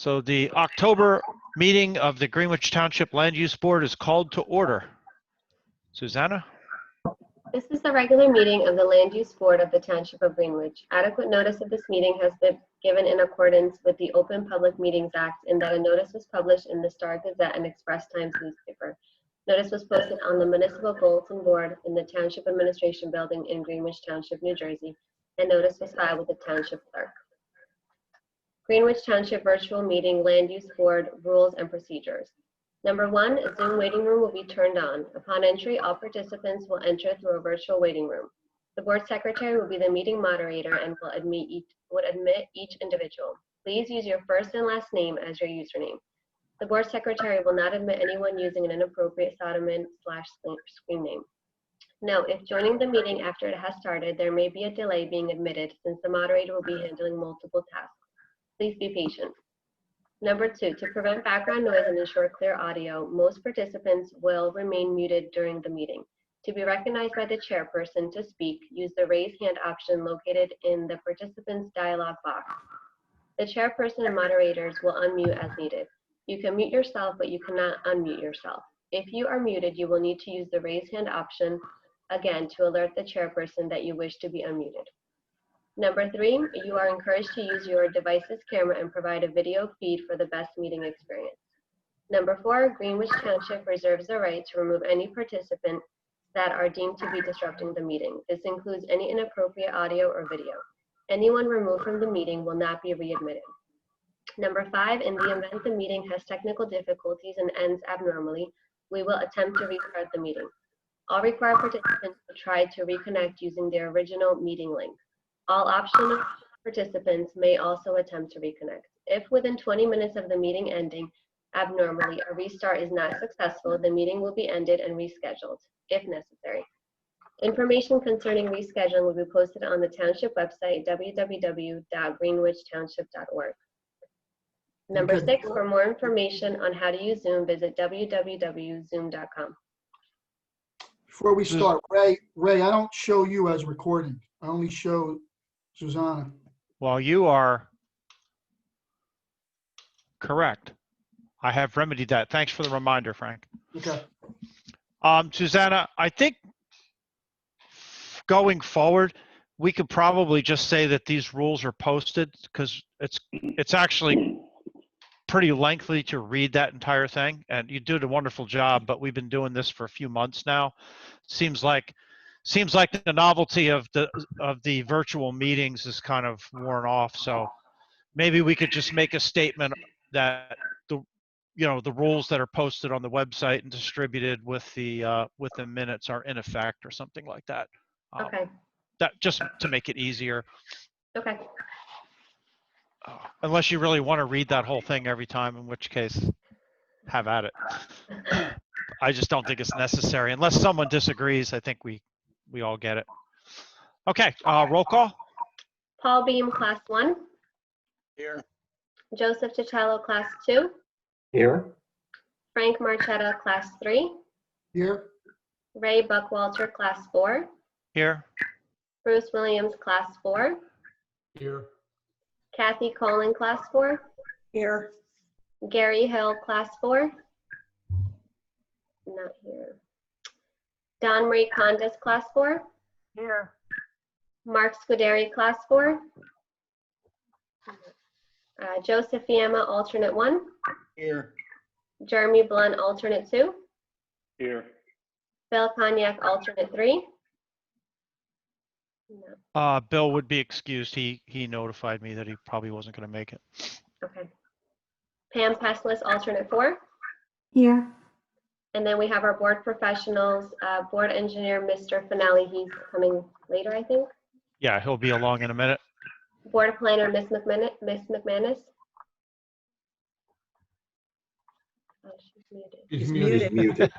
So the October meeting of the Greenwich Township Land Use Board is called to order. Susanna? This is the regular meeting of the Land Use Board of the Township of Greenwich. Adequate notice of this meeting has been given in accordance with the Open Public Meetings Act in that a notice was published in the Star Gazette and Express Times newspaper. Notice was posted on the Municipal Bulletin Board in the Township Administration Building in Greenwich Township, New Jersey, and notice was filed with the Township Clerk. Greenwich Township Virtual Meeting Land Use Board Rules and Procedures. Number 1, a Zoom waiting room will be turned on. Upon entry, all participants will enter through a virtual waiting room. The board secretary will be the meeting moderator and will admit each individual. Please use your first and last name as your username. The board secretary will not admit anyone using an inappropriate pseudonym/screen name. Note, if joining the meeting after it has started, there may be a delay being admitted since the moderator will be handling multiple tasks. Please be patient. Number 2, to prevent background noise and ensure clear audio, most participants will remain muted during the meeting. To be recognized by the chairperson to speak, use the raise hand option located in the participants dialog box. The chairperson and moderators will unmute as needed. You can mute yourself, but you cannot unmute yourself. If you are muted, you will need to use the raise hand option again to alert the chairperson that you wish to be unmuted. Number 3, you are encouraged to use your device's camera and provide a video feed for the best meeting experience. Number 4, Greenwich Township reserves the right to remove any participant that are deemed to be disrupting the meeting. This includes any inappropriate audio or video. Anyone removed from the meeting will not be readmitted. Number 5, in the event the meeting has technical difficulties and ends abnormally, we will attempt to restart the meeting. All required participants will try to reconnect using their original meeting link. All optional participants may also attempt to reconnect. If within 20 minutes of the meeting ending abnormally, a restart is not successful, the meeting will be ended and rescheduled, if necessary. Information concerning rescheduling will be posted on the township website, www.greenwichtownship.org. Number 6, for more information on how to use Zoom, visit www.zoom.com. Before we start, Ray, I don't show you as recording. I only show Susanna. Well, you are correct. I have remedied that. Thanks for the reminder, Frank. Okay. Susanna, I think going forward, we could probably just say that these rules are posted because it's actually pretty lengthy to read that entire thing. And you did a wonderful job, but we've been doing this for a few months now. Seems like the novelty of the virtual meetings is kind of worn off. So maybe we could just make a statement that the rules that are posted on the website and distributed with the minutes are in effect or something like that. Okay. That just to make it easier. Okay. Unless you really want to read that whole thing every time, in which case, have at it. I just don't think it's necessary. Unless someone disagrees, I think we all get it. Okay, roll call. Paul Beam, Class 1. Here. Joseph Titello, Class 2. Here. Frank Marchetta, Class 3. Here. Ray Buckwalter, Class 4. Here. Bruce Williams, Class 4. Here. Kathy Colin, Class 4. Here. Gary Hill, Class 4. Not here. Don Marie Condas, Class 4. Here. Mark Scuderi, Class 4. Joseph Fiamma, Alternate 1. Here. Jeremy Blunt, Alternate 2. Here. Bill Cognac, Alternate 3. No. Bill would be excused. He notified me that he probably wasn't going to make it. Okay. Pam Peslis, Alternate 4. Here. And then we have our board professionals, board engineer, Mr. Finale. He's coming later, I think. Yeah, he'll be along in a minute. Board planner, Miss McManus. Oh, she's muted. She's muted.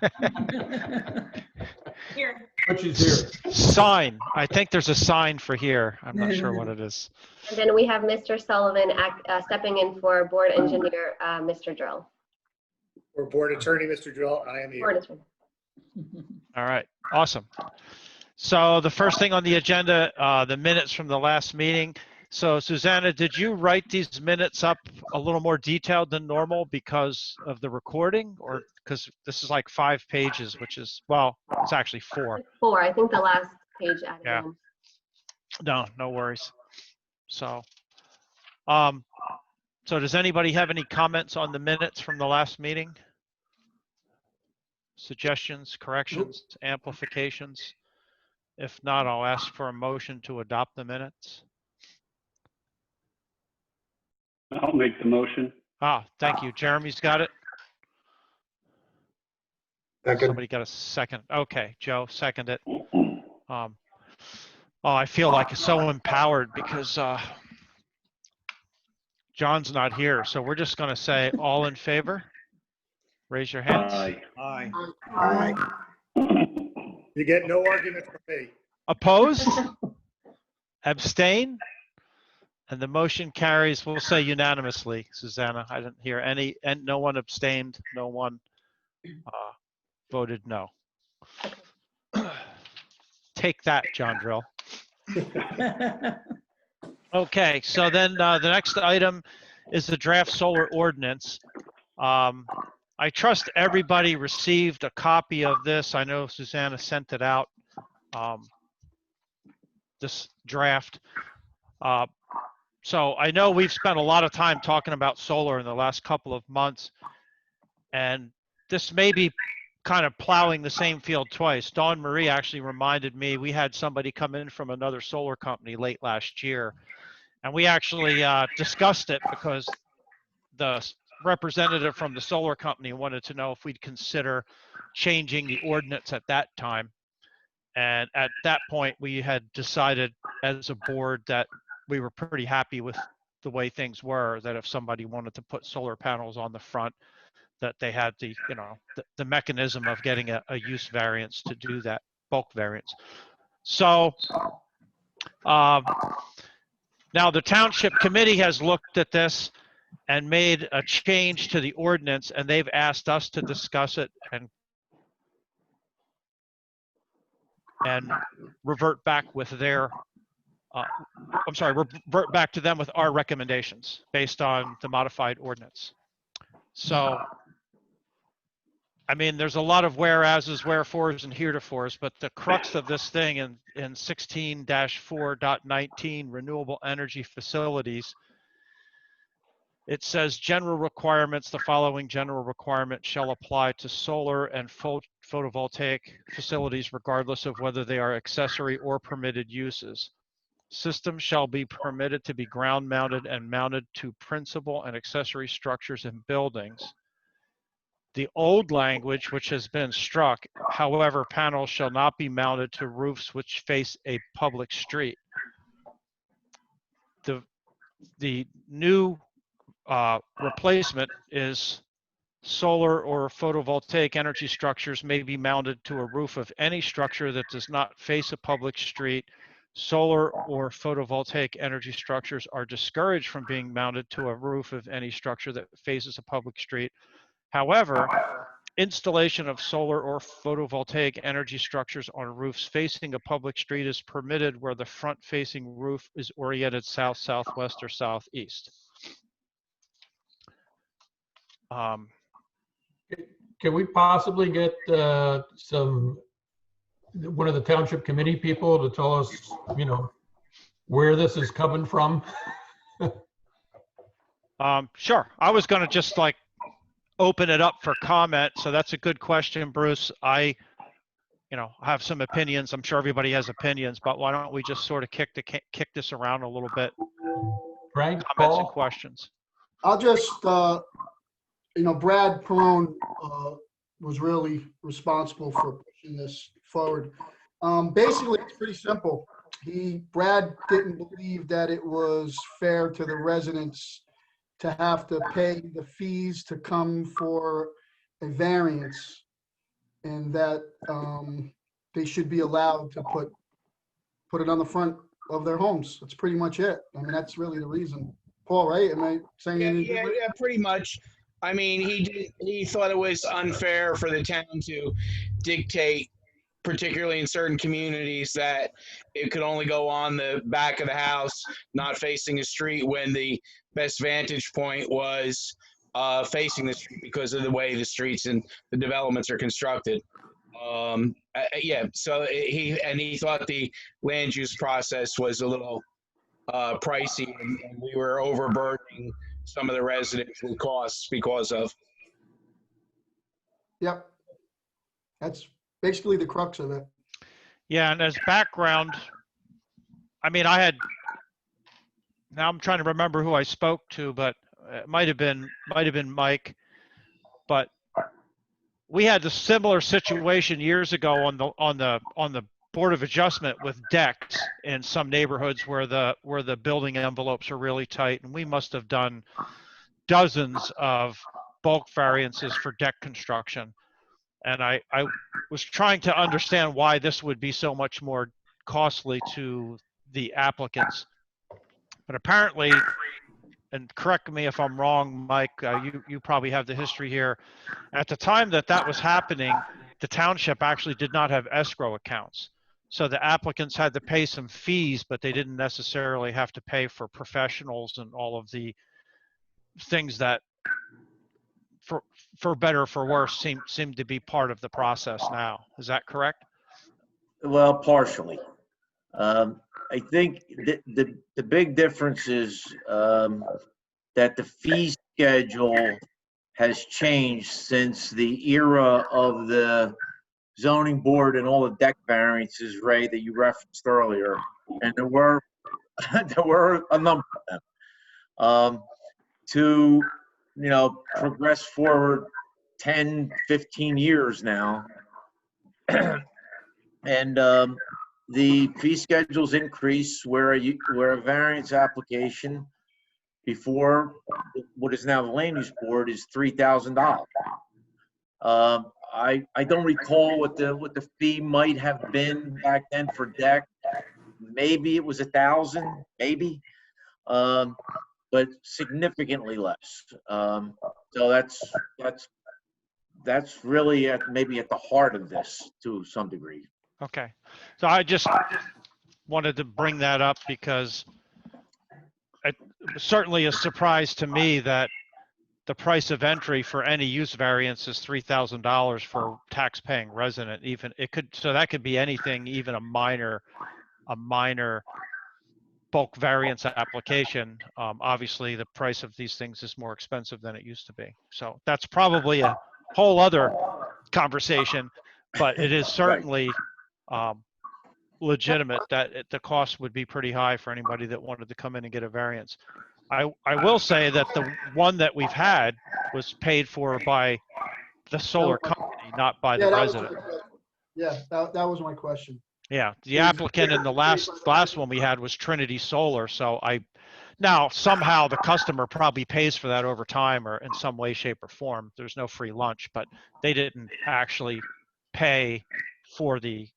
Here. But she's here. Sign. I think there's a sign for here. I'm not sure what it is. And then we have Mr. Sullivan stepping in for board engineer, Mr. Drill. Or board attorney, Mr. Drill, I am Board here. attorney. All right, awesome. So the first thing on the agenda, the minutes from the last meeting. So Susanna, did you write these minutes up a little more detailed than normal because of the recording, or because this is like 5 pages, which is, well, it's actually 4. 4, I think the last page added Yeah. in. No worries. So, so does anybody have any comments on the minutes from the last meeting? Suggestions, corrections, amplifications? If not, I'll ask for a motion to adopt the minutes. I'll make the motion. Thank you. Jeremy's got it. Second. Somebody got a second. Okay, Joe, second it. I feel like so empowered because John's not here. So we're just going to say all in favor. Raise your hands. Aye. Aye. You get no argument from me. Opposed? Abstain? And the motion carries, we'll say unanimously, Susanna. I didn't hear any, and no one abstained, no one voted no. Take that, John Drill. Okay, so then the next item is the draft solar ordinance. I trust everybody received a copy of this. I know Susanna sent it out, this draft. So I know we've spent a lot of time talking about solar in the last couple of months, and this may be kind of plowing the same field twice. Dawn Marie actually reminded me we had somebody come in from another solar company late last year, and we actually discussed it because the representative from the solar company wanted to know if we'd consider changing the ordinance at that time. And at that point, we had decided as a board that we were pretty happy with the way things were, that if somebody wanted to put solar panels on the front, that they had the, you know, the mechanism of getting a use variance to do that, bulk variance. So now the township committee has looked at this and made a change to the ordinance, and they've asked us to discuss it and revert back with their revert back to them with our recommendations based on the modified ordinance. So, I mean, there's a lot of whereases, wherefores, and heretofores, but the crux of this thing in 16-4.19 renewable energy facilities, it says general requirements, the following general requirements shall apply to solar and photovoltaic facilities regardless of whether they are accessory or permitted uses. Systems shall be permitted to be ground mounted and mounted to principal and accessory structures and buildings. The old language, which has been struck, however, panels shall not be mounted to roofs which face a public street. The new replacement is solar or photovoltaic energy structures may be mounted to a roof of any structure that does not face a public street. Solar or photovoltaic energy structures are discouraged from being mounted to a roof of any structure that faces a public street. However, installation of solar or photovoltaic energy structures on roofs facing a public street is permitted where the front-facing roof is oriented south, southwest, or southeast. Can we possibly get one of the township committee people to tell us, you know, where this is coming from? Sure. I was going to just like open it up for comment. So that's a good question, Bruce. I have some opinions. I'm sure everybody has opinions, but why don't we just sort of kick this around a little bit? Frank, Comments and Paul? questions. I'll just, Brad Perone was really responsible for pushing this forward. Basically, it's pretty simple. Brad didn't believe that it was fair to the residents to have to pay the fees to come for a variance, and that they should be allowed to put it on the front of their homes. That's pretty much it. I mean, that's really the reason. Paul, right? Am I saying anything? Yeah, pretty much. I mean, he thought it was unfair for the town to dictate particularly in certain communities, that it could only go on the back of the house, not facing the street, when the best vantage point was facing the street because of the way the streets and the developments are constructed. Yeah, so he thought the land use process was a little pricey, and we were overburdening some of the residents with costs because of. Yep. That's basically the crux of it. Yeah, and as background, I mean, now I'm trying to remember who I spoke to, but it might have been Mike, but we had a similar situation years ago on the Board of Adjustment with decks in some neighborhoods where the building envelopes are really tight, and we must have done dozens of bulk variances for deck construction. And I was trying to understand why this would be so much more costly to the applicants. But apparently, and correct me if I'm wrong, Mike, you probably have the history here. At the time that was happening, the township actually did not have escrow accounts. So the applicants had to pay some fees, but they didn't necessarily have to pay for professionals and all of the things that, for better or for worse, seem to be part of the process now. Is that correct? Well, partially. I think the big difference is that the fee schedule has changed since the era of the zoning board and all the deck variances, Ray, that you referenced earlier. And there were a number of them. To, progress forward 10, 15 years now. And the fee schedules increase where a variance application before what is now the land use board is $3,000. I don't recall what the fee might have been back then for deck. Maybe it was 1,000, maybe, but significantly less. So that's really maybe at the heart of this to some degree. Okay. So I just wanted to bring that up because it was certainly a surprise to me that the price of entry for any use variance is $3,000 for a tax-paying resident. Even so that could be anything, even a minor bulk variance application. Obviously, the price of these things is more expensive than it used to be. So that's probably a whole other conversation, but it is certainly legitimate that the cost would be pretty high for anybody that wanted to come in and get a variance. I will say that the one that we've had was paid for by the solar company, not by the resident. That was my question. Yeah, the applicant in the last one we had was Trinity Solar. So now somehow the customer probably pays for that over time or in some way, shape, or form. There's no free lunch, but they didn't actually pay for the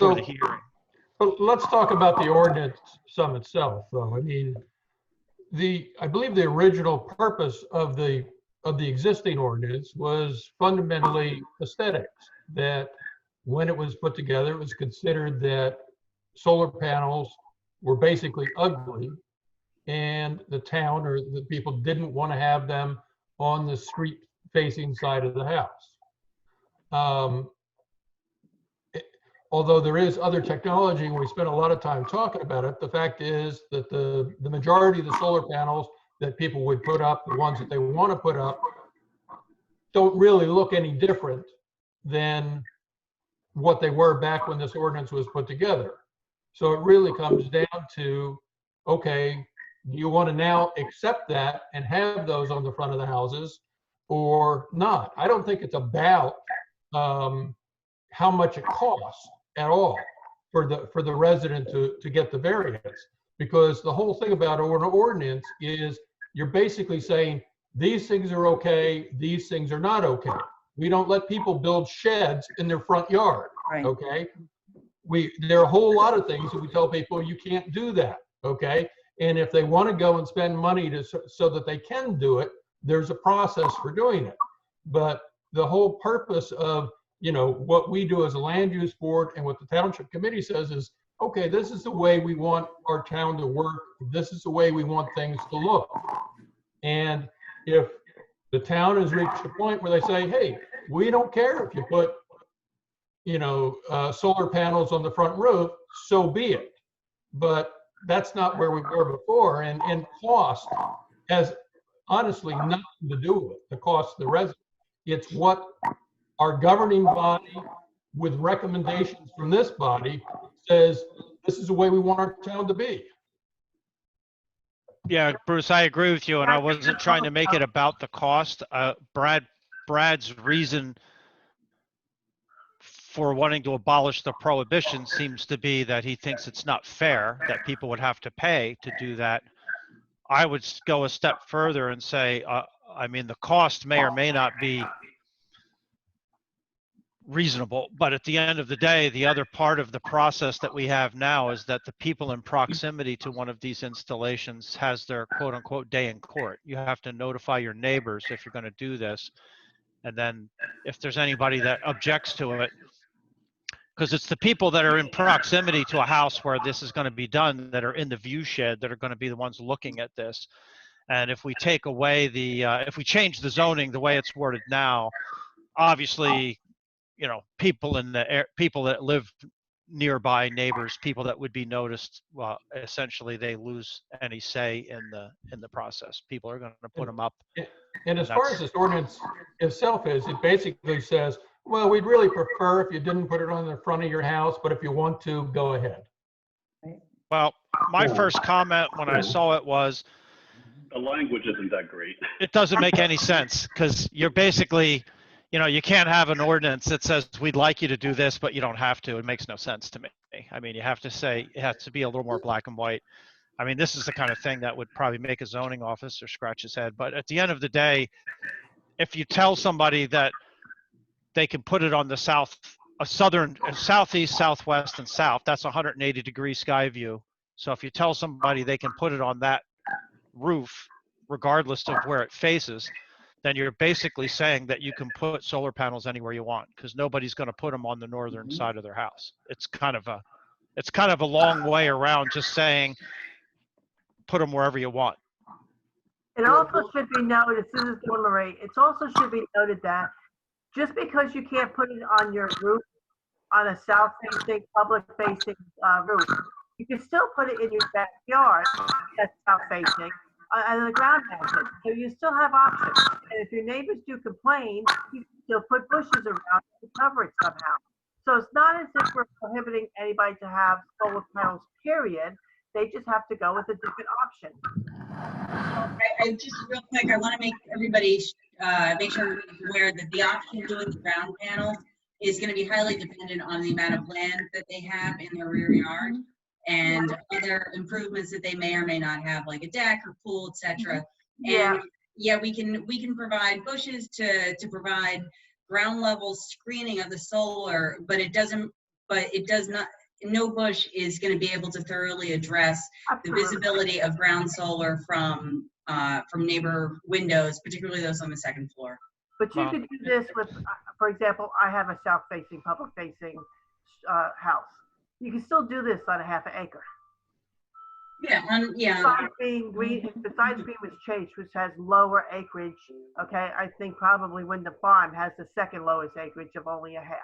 the hearing. But let's talk about the ordinance itself, though. I mean, I believe the original purpose of the existing ordinance was fundamentally aesthetics. That when it was put together, it was considered that solar panels were basically ugly, and the town or the people didn't want to have them on the street-facing side of the house. Although there is other technology, and we spent a lot of time talking about it, the fact is that the majority of the solar panels that people would put up, the ones that they want to put up, don't really look any different than what they were back when this ordinance was put together. So it really comes down to, okay, do you want to now accept that and have those on the front of the houses or not? I don't think it's about how much it costs at all for the resident to get the variance, because the whole thing about an ordinance is you're basically saying these things are okay, these things are not okay. We don't let people build sheds in their front yard. Right. Okay, there are a whole lot of things that we tell people you can't do that. Okay, and if they want to go and spend money so that they can do it, there's a process for doing it. But the whole purpose of you know, what we do as a land use board and what the township committee says is, okay, this is the way we want our town to work. This is the way we want things to look. And if the town has reached a point where they say, hey, we don't care if you put, you know, solar panels on the front roof, so be it. But that's not where we were before. And cost has honestly nothing to do with it, the cost of the resident. It's what our governing body, with recommendations from this body, says this is the way we want our town to be. Yeah, Bruce, I agree with you, and I wasn't trying to make it about the cost. Brad's reason for wanting to abolish the prohibition seems to be that he thinks it's not fair that people would have to pay to do that. I would go a step further and say, I mean, the cost may or may not be reasonable, but at the end of the day, the other part of the process that we have now is that the people in proximity to one of these installations has their quote unquote day in court. You have to notify your neighbors if you're going to do this. And then if there's anybody that objects to it, because it's the people that are in proximity to a house where this is going to be done that are in the view shed that are going to be the ones looking at this. And if we take away the, if we change the zoning the way it's worded now, obviously, you know, people in the people that live nearby, neighbors, people that would be noticed, well, essentially they lose any say in the process. People are going to put them up. And as far as this ordinance itself is, it basically says, well, we'd really prefer if you didn't put it on the front of your house, but if you want to, go ahead. Well, my first comment when I saw it was, the language isn't that great. it doesn't make any sense, because you're basically, you know, you can't have an ordinance that says we'd like you to do this, but you don't have to. It makes no sense to me. I mean, you have to say, it has to be a little more black and white. I mean, this is the kind of thing that would probably make a zoning officer scratch his head. But at the end of the day, if you tell somebody that they can put it on the southeast, southwest, and south, that's 180-degree sky view. So if you tell somebody they can put it on that roof, regardless of where it faces, then you're basically saying that you can put solar panels anywhere you want, because nobody's going to put them on the northern side of their house. It's kind of a long way around just saying put them wherever you want. It also should be noted, this is Marie, it also should be noted that just because you can't put it on your roof, on a south-facing, public-facing roof, you can still put it in your backyard that's south-facing, and the ground mounted. So you still have options. And if your neighbors do complain, you can still put bushes around to cover it somehow. So it's not as if we're prohibiting anybody to have solar panels, period. They just have to go with a different option. I just real quick, I want to make everybody make sure everybody's aware that the option doing the ground panels is going to be highly dependent on the amount of land that they have in their rear yard and other improvements that they may or may not have, like a deck or pool, etc. And yeah, we can provide bushes to provide ground level screening of the solar, but it does not. No bush is going to be able to thoroughly address the visibility of ground solar from neighbor windows, particularly those on the second floor. But you could do this with, for example, I have a south-facing, public-facing house. You can still do this on a half an acre. Yeah, Besides being Greenwich Chase, which has lower acreage, okay, I think probably Wyndham Farm has the second lowest acreage of only a half.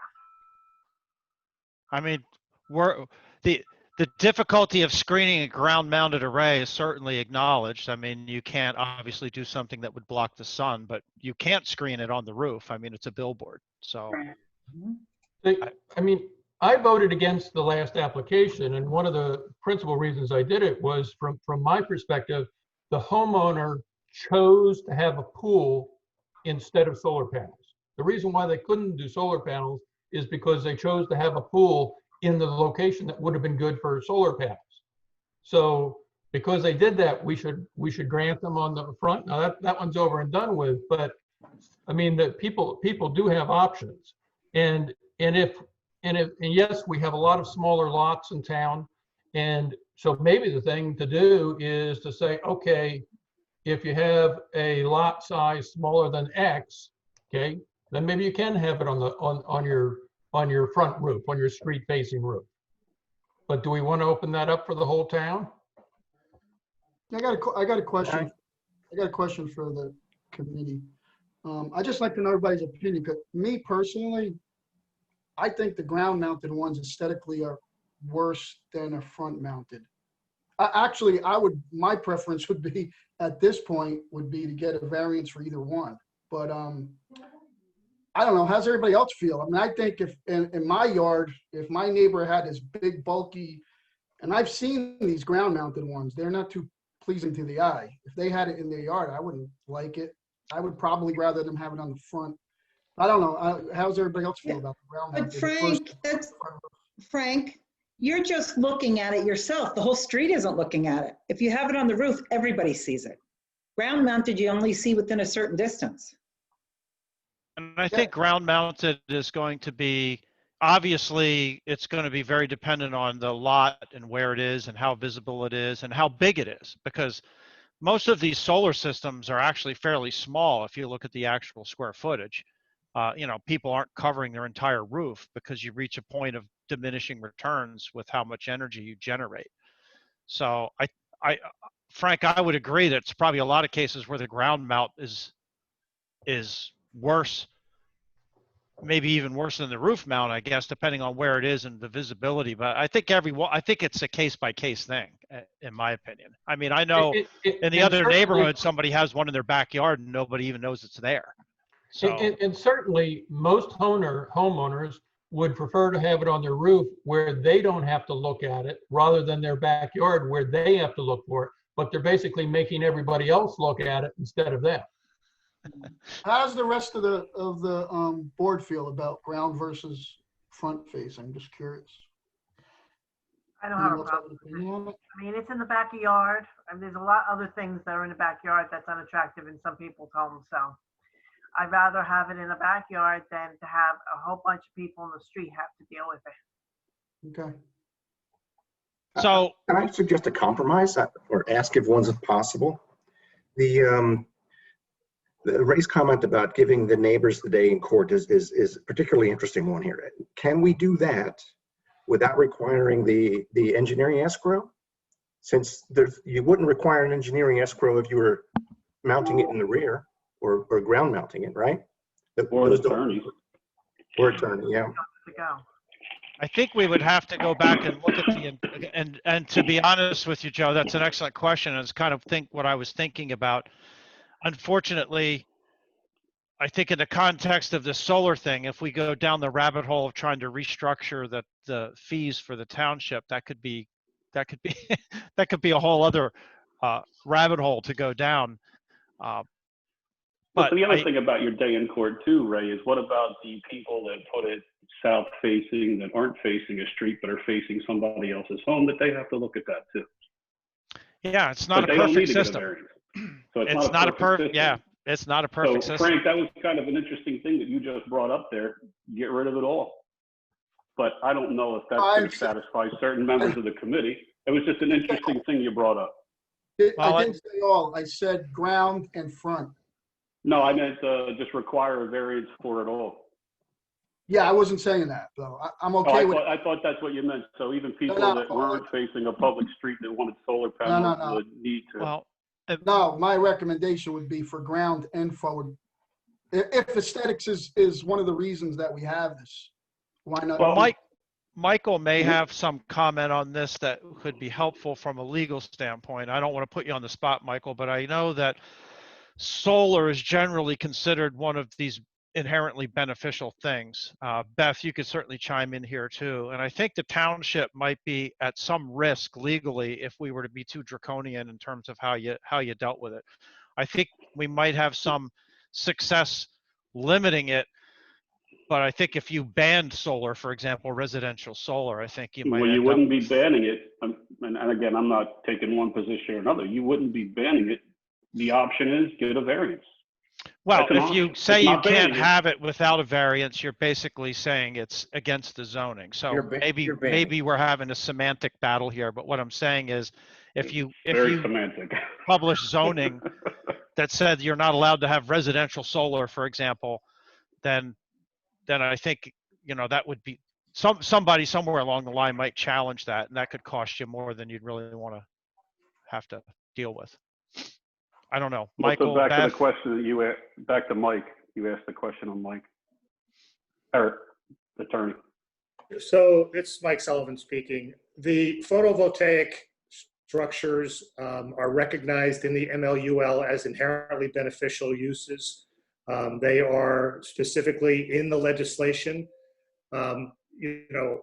I mean, the difficulty of screening a ground-mounted array is certainly acknowledged. I mean, you can't obviously do something that would block the sun, but you can't screen it on the roof. I mean, it's a billboard. So, I mean, I voted against the last application, and one of the principal reasons I did it was from my perspective, the homeowner chose to have a pool instead of solar panels. The reason why they couldn't do solar panels is because they chose to have a pool in the location that would have been good for solar panels. So because they did that, we should grant them on the front. Now that one's over and done with, but I mean, the people do have options. And yes, we have a lot of smaller lots in town. And so maybe the thing to do is to say, okay, if you have a lot size smaller than X, okay, then maybe you can have it on your front roof, on your street facing roof. But do we want to open that up for the whole town? I got a question. I got a question for the committee. I'd just like to know everybody's opinion, because me personally, I think the ground mounted ones aesthetically are worse than a front mounted. Actually, my preference would be, at this point, would be to get a variance for either one. But I don't know, how's everybody else feel? I mean, I think if in my yard, if my neighbor had this big bulky, and I've seen these ground mounted ones, they're not too pleasing to the eye. If they had it in their yard, I wouldn't like it. I would probably rather them have it on the front. I don't know. How's everybody else feel about the ground mounted? But Frank, you're just looking at it yourself. The whole street isn't looking at it. If you have it on the roof, everybody sees it. Ground mounted, you only see within a certain distance. And I think ground mounted is going to be, obviously, it's going to be very dependent on the lot and where it is and how visible it is and how big it is, because most of these solar systems are actually fairly small if you look at the actual square footage. People aren't covering their entire roof because you reach a point of diminishing returns with how much energy you generate. So Frank, I would agree that it's probably a lot of cases where the ground mount is worse, maybe even worse than the roof mount, I guess, depending on where it is and the visibility. But I think it's a case by case thing, in my opinion. I mean, I know in the other neighborhood, somebody has one in their backyard and nobody even knows it's there. So, and certainly most homeowners would prefer to have it on their roof where they don't have to look at it, rather than their backyard where they have to look for it. But they're basically making everybody else look at it instead of them. How does the rest of the board feel about ground versus front facing? I'm just curious. I don't have a problem with it. I mean, it's in the backyard, and there's a lot of other things that are in the backyard that's unattractive in some people's homes, so I'd rather have it in the backyard than to have a whole bunch of people in the street have to deal with it. Okay. So can I suggest a compromise or ask if one's possible? The Ray's comment about giving the neighbors the day in court is a particularly interesting one here. Can we do that without requiring the engineering escrow? Since you wouldn't require an engineering escrow if you were mounting it in the rear or ground mounting it, right? Or the attorney. Or attorney, yeah. I think we would have to go back and look at and to be honest with you, Joe, that's an excellent question. It's kind of what I was thinking about. Unfortunately, I think in the context of the solar thing, if we go down the rabbit hole of trying to restructure the fees for the township, that could be that could be a whole other rabbit hole to go down. But the other thing about your day in court too, Ray, is what about the people that put it south facing, that aren't facing a street but are facing somebody else's home, that they have to look at that too? Yeah, it's not a perfect system. So it's not a perfect. Yeah, it's not a perfect system. Frank, that was kind of an interesting thing that you just brought up there. Get rid of it all. But I don't know if that's going to satisfy certain members of the committee. It was just an interesting thing you brought up. I didn't say all. I said ground and front. No, I meant just require a variance for it all. Yeah, I wasn't saying that though. I'm okay with it. I thought that's what you meant. So even people that weren't facing a public street that wanted solar panels would need to. Well, no, my recommendation would be for ground and forward. If aesthetics is one of the reasons that we have this, why not? Well, Michael may have some comment on this that could be helpful from a legal standpoint. I don't want to put you on the spot, Michael, but I know that solar is generally considered one of these inherently beneficial things. Beth, you could certainly chime in here too. And I think the township might be at some risk legally if we were to be too draconian in terms of how you dealt with it. I think we might have some success limiting it, but I think if you banned solar, for example, residential solar, I think you might. Well, you wouldn't be banning it. And again, I'm not taking one position or another. You wouldn't be banning it. The option is get a variance. Well, if you say you can't have it without a variance, you're basically saying it's against the zoning. So maybe we're having a semantic battle here, but what I'm saying is if you publish zoning that said you're not allowed to have residential solar, for example, then I think, you know, that would be somebody somewhere along the line might challenge that, and that could cost you more than you'd really want to have to deal with. I don't know. Michael, So back to Beth? the question that you asked, back to Mike, you asked the question on Mike. Eric, attorney. So it's Mike Sullivan speaking. The photovoltaic structures are recognized in the MLUL as inherently beneficial uses. They are specifically in the legislation. You know,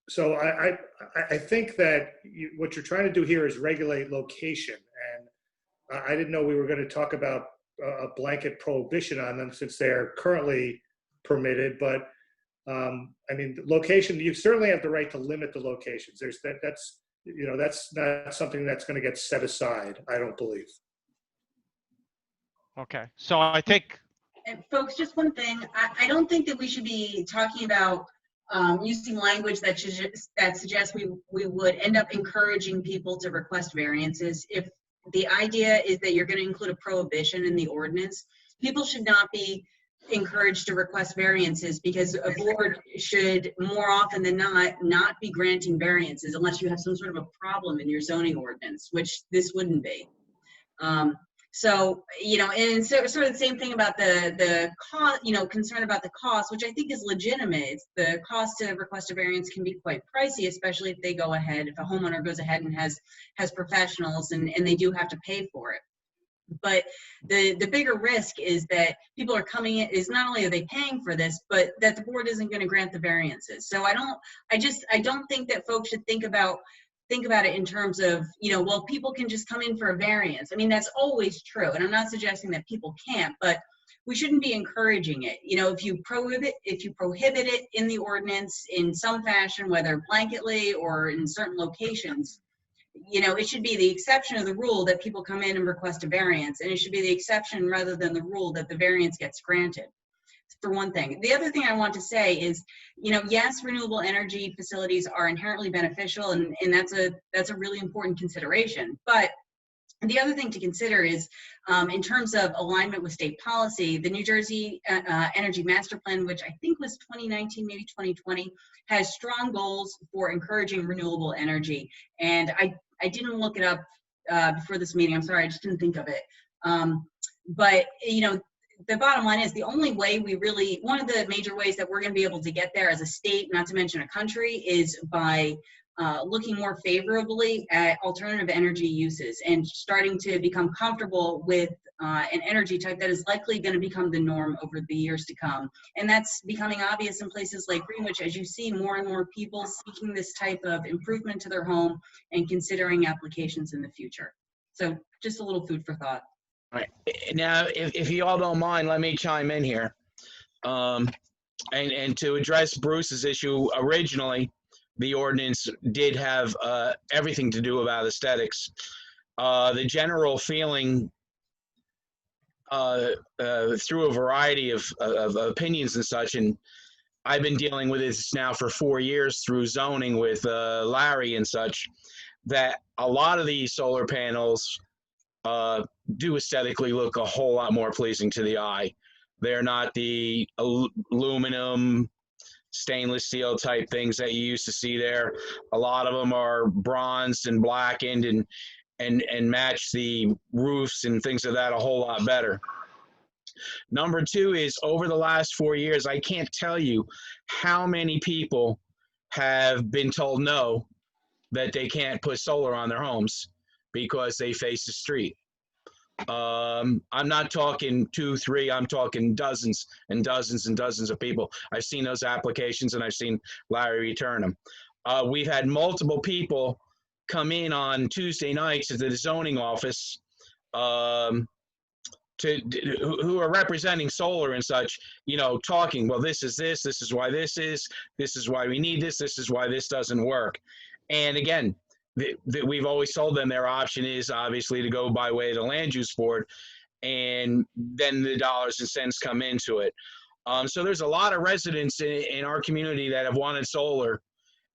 so I think that what you're trying to do here is regulate location. And I didn't know we were going to talk about a blanket prohibition on them since they're currently permitted, but I mean, location, you certainly have the right to limit the locations. That's, you know, that's not something that's going to get set aside, I don't believe. Okay, so I think. And folks, just one thing, I don't think that we should be talking about using language that suggests we would end up encouraging people to request variances. If the idea is that you're going to include a prohibition in the ordinance, people should not be encouraged to request variances, because a board should more often than not be granting variances unless you have some sort of a problem in your zoning ordinance, which this wouldn't be. So, you know, and so sort of the same thing about the cost, you know, concern about the cost, which I think is legitimate. The cost to request a variance can be quite pricey, especially if they go ahead, if a homeowner goes ahead and has professionals and they do have to pay for it. But the bigger risk is that people are coming in, is not only are they paying for this, but that the board isn't going to grant the variances. So I don't think that folks should think about it in terms of, you know, well, people can just come in for a variance. I mean, that's always true. And I'm not suggesting that people can't, but we shouldn't be encouraging it. You know, if you prohibit it in the ordinance in some fashion, whether blanketly or in certain locations, you know, it should be the exception of the rule that people come in and request a variance, and it should be the exception rather than the rule that the variance gets granted, for one thing. The other thing I want to say is, you know, yes, renewable energy facilities are inherently beneficial, and that's a really important consideration. But the other thing to consider is, in terms of alignment with state policy, the New Jersey Energy Master Plan, which I think was 2019, maybe 2020, has strong goals for encouraging renewable energy. And I didn't look it up before this meeting. I'm sorry, I just didn't think of it. But, you know, the bottom line is the only way one of the major ways that we're going to be able to get there as a state, not to mention a country, is by looking more favorably at alternative energy uses and starting to become comfortable with an energy type that is likely going to become the norm over the years to come. And that's becoming obvious in places like Greenwich, as you see more and more people seeking this type of improvement to their home and considering applications in the future. So just a little food for thought. All right. Now, if you all don't mind, let me chime in here. And to address Bruce's issue, originally, the ordinance did have everything to do about aesthetics. The general feeling through a variety of opinions and such, and I've been dealing with this now for 4 years through zoning with Larry and such, that a lot of these solar panels do aesthetically look a whole lot more pleasing to the eye. They're not the aluminum, stainless steel type things that you used to see there. A lot of them are bronzed and blackened and match the roofs and things of that a whole lot better. Number two is, over the last 4 years, I can't tell you how many people have been told no, that they can't put solar on their homes because they face the street. I'm not talking 2, 3, I'm talking dozens and dozens and dozens of people. I've seen those applications and I've seen Larry return them. We've had multiple people come in on Tuesday nights to the zoning office who are representing solar and such, you know, talking, well, this is why this is why we need this is why this doesn't work. And again, we've always told them their option is obviously to go by way of the land use board, and then the dollars and cents come into it. So there's a lot of residents in our community that have wanted solar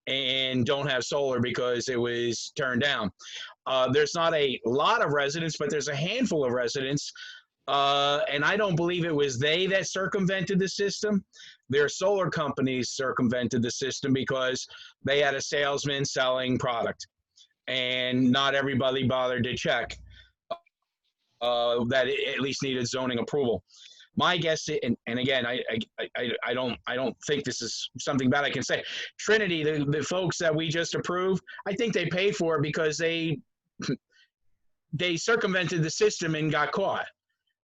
and don't have solar because it was turned down. There's not a lot of residents, but there's a handful of residents And I don't believe it was they that circumvented the system. Their solar companies circumvented the system because they had a salesman selling product, and not everybody bothered to check that it at least needed zoning approval. My guess, and again, I don't think this is something bad I can say. Trinity, the folks that we just approved, I think they paid for it because they circumvented the system and got caught.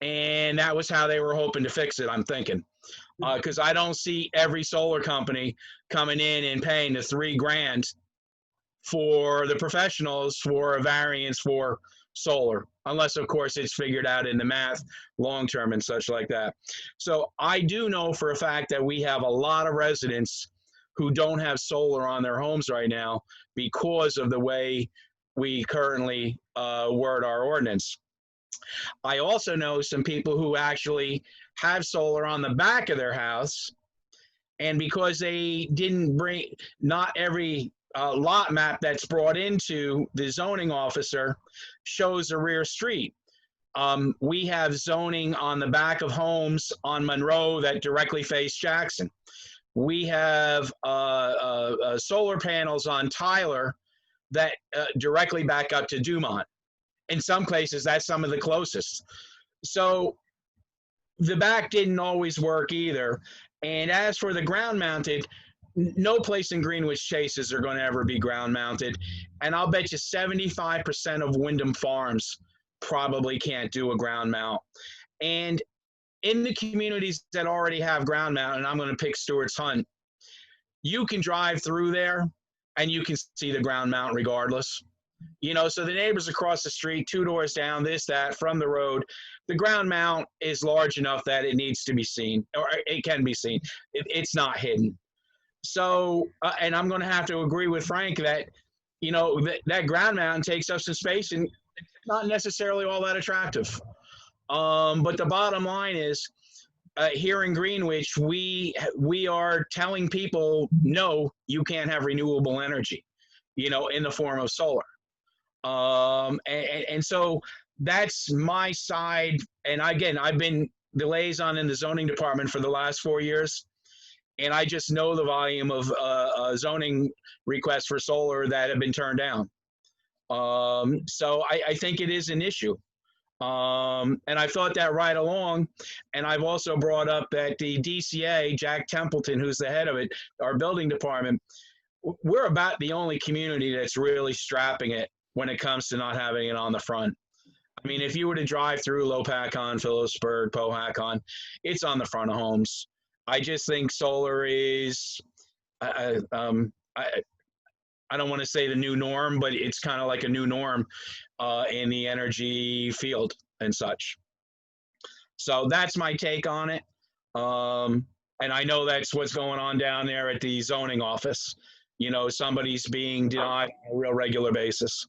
And that was how they were hoping to fix it, I'm thinking. Because I don't see every solar company coming in and paying the $3,000 for the professionals for a variance for solar, unless of course it's figured out in the math long term and such like that. So I do know for a fact that we have a lot of residents who don't have solar on their homes right now because of the way we currently word our ordinance. I also know some people who actually have solar on the back of their house, and because they didn't bring, not every lot map that's brought into the zoning officer shows a rear street. We have zoning on the back of homes on Monroe that directly face Jackson. We have solar panels on Tyler that directly back up to Dumont. In some places, that's some of the closest. So the back didn't always work either. And as for the ground mounted, no place in Greenwich Chases are going to ever be ground mounted. And I'll bet you 75% of Wyndham Farms probably can't do a ground mount. And in the communities that already have ground mount, and I'm going to pick Stewart's Hunt, you can drive through there and you can see the ground mount regardless. You know, so the neighbors across the street, 2 doors down, this, that, from the road, the ground mount is large enough that it needs to be seen, or it can be seen. It's not hidden. So, and I'm going to have to agree with Frank that, you know, that ground mount takes up some space and it's not necessarily all that attractive. But the bottom line is, here in Greenwich, we are telling people, no, you can't have renewable energy, you know, in the form of solar. And so that's my side. And again, I've been the liaison in the zoning department for the last 4 years. And I just know the volume of zoning requests for solar that have been turned down. So I think it is an issue. And I've thought that right along. And I've also brought up that the DCA, Jack Templeton, who's the head of it, our building department, we're about the only community that's really strapping it when it comes to not having it on the front. I mean, if you were to drive through Lopakon, Phillipsburg, Powhatan, it's on the front of homes. I just think solar is, I don't want to say the new norm, but it's kind of like a new norm in the energy field and such. So that's my take on it. And I know that's what's going on down there at the zoning office. You know, somebody's being denied on a real regular basis.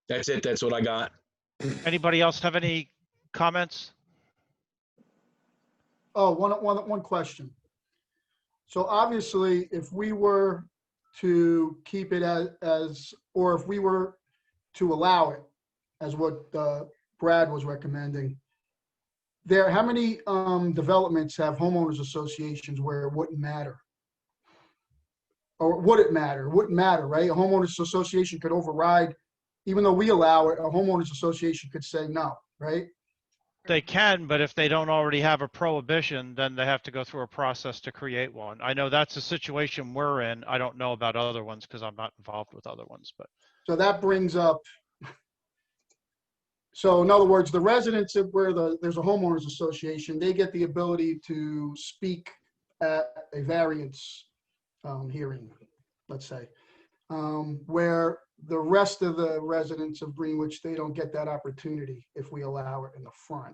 That's it. That's what I got. Anybody else have any comments? Oh, one question. So obviously, if we were to keep it as, or if we were to allow it, as what Brad was recommending, how many developments have homeowners associations where it wouldn't matter? Or would it matter? It wouldn't matter, right? A homeowners association could override, even though we allow it, a homeowners association could say no, right? They can, but if they don't already have a prohibition, then they have to go through a process to create one. I know that's the situation we're in. I don't know about other ones because I'm not involved with other ones, but. So that brings up, so in other words, the residents of where there's a homeowners association, they get the ability to speak at a variance hearing, let's say, where the rest of the residents of Greenwich, they don't get that opportunity if we allow it in the front.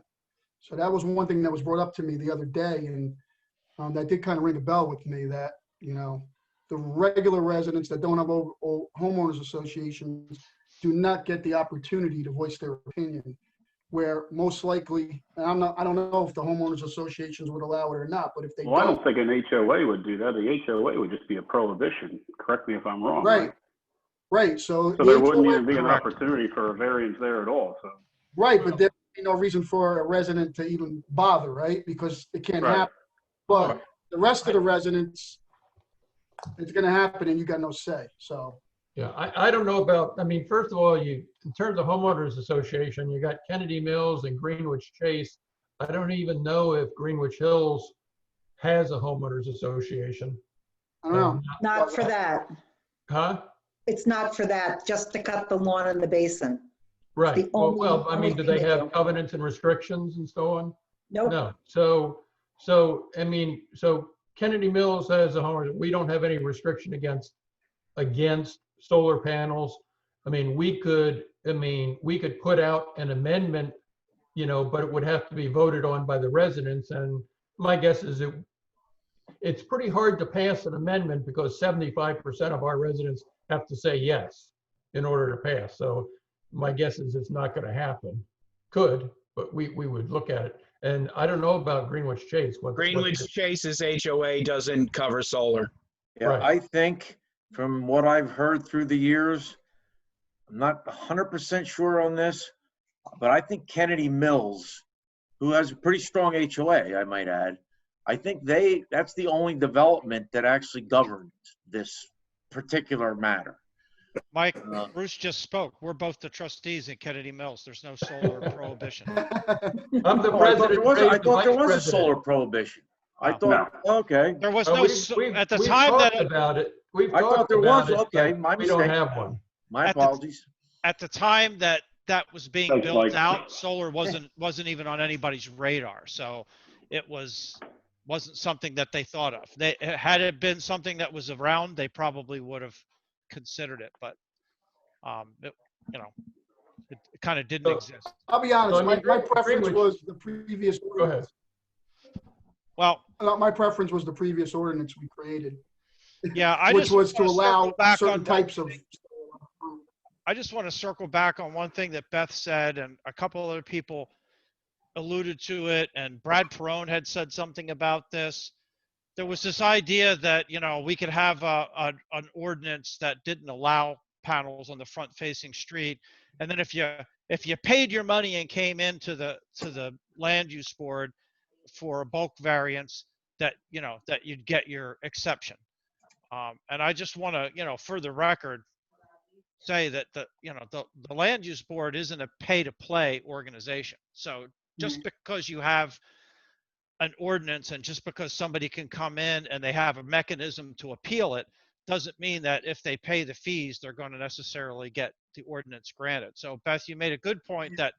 So that was one thing that was brought up to me the other day, and that did kind of ring a bell with me that, you know, the regular residents that don't have homeowners associations do not get the opportunity to voice their opinion, where most likely, and I don't know if the homeowners associations would allow it or not, but if they Well, I don't think an HOA would do that. The HOA would just be a prohibition. Correct me if I'm wrong. Right. Right, so. So the there wouldn't HOA even be an Correct. opportunity for a variance there at all, so. Right, but there'd be no reason for a resident to even bother, right? Because it can't Right. happen. But the rest of the residents, it's gonna happen and you got no say, so. Yeah, I don't know about, I mean, first of all, in terms of homeowners association, you got Kennedy Mills and Greenwich Chase. I don't even know if Greenwich Hills has a homeowners association. I don't know. Not for that. Huh? It's not for that, just to cut the lawn in the basin. Right. The Well, I only mean, do they thing have covenants and restrictions and so on? Nope. No. So I mean, so Kennedy Mills has a homeowner. We don't have any restriction against solar panels. I mean, we could put out an amendment, but it would have to be voted on by the residents. And my guess is it's pretty hard to pass an amendment because 75% of our residents have to say yes in order to pass. So my guess is it's not going to happen. Could, but we would look at it. And I don't know about Greenwich Chase. Greenwich Chase's HOA doesn't cover solar. Yeah, Right. I think from what I've heard through the years, I'm not 100% sure on this, but I think Kennedy Mills, who has a pretty strong HOA, I might add, I think that's the only development that actually governs this particular matter. Mike, Bruce just spoke. We're both the trustees in Kennedy Mills. There's no solar prohibition. I'm the Oh, president. I thought there Vice was a president. solar prohibition. I thought, okay. There was Oh, no, at the we've time talked that, about it. We've I thought talked there about was, it, okay, but my we don't mistake. have one. My At the- apologies. at the time that was being Thanks, built Mike. out, solar wasn't even on anybody's radar. So it wasn't something that they thought of. Had it been something that was around, they probably would have considered it, but it kind of didn't So- exist. I'll be honest, So, I mean, my preference Greenwich- was the previous Go ahead. ordinance. Well, My preference was the previous ordinance we created, yeah, I which just was to wanna allow circle back certain on one types of. thing. I just want to circle back on one thing that Beth said, and a couple other people alluded to it, and Brad Perone had said something about this. There was this idea that, we could have an ordinance that didn't allow panels on the front-facing street, and then if you paid your money and came into the land use board for a bulk variance, that you'd get your exception. And I just want to, for the record, say that the land use board isn't a pay-to-play organization. So just because you have an ordinance and just because somebody can come in and they have a mechanism to appeal it, doesn't mean that if they pay the fees, they're going to necessarily get the ordinance granted. So Beth, you made a good point that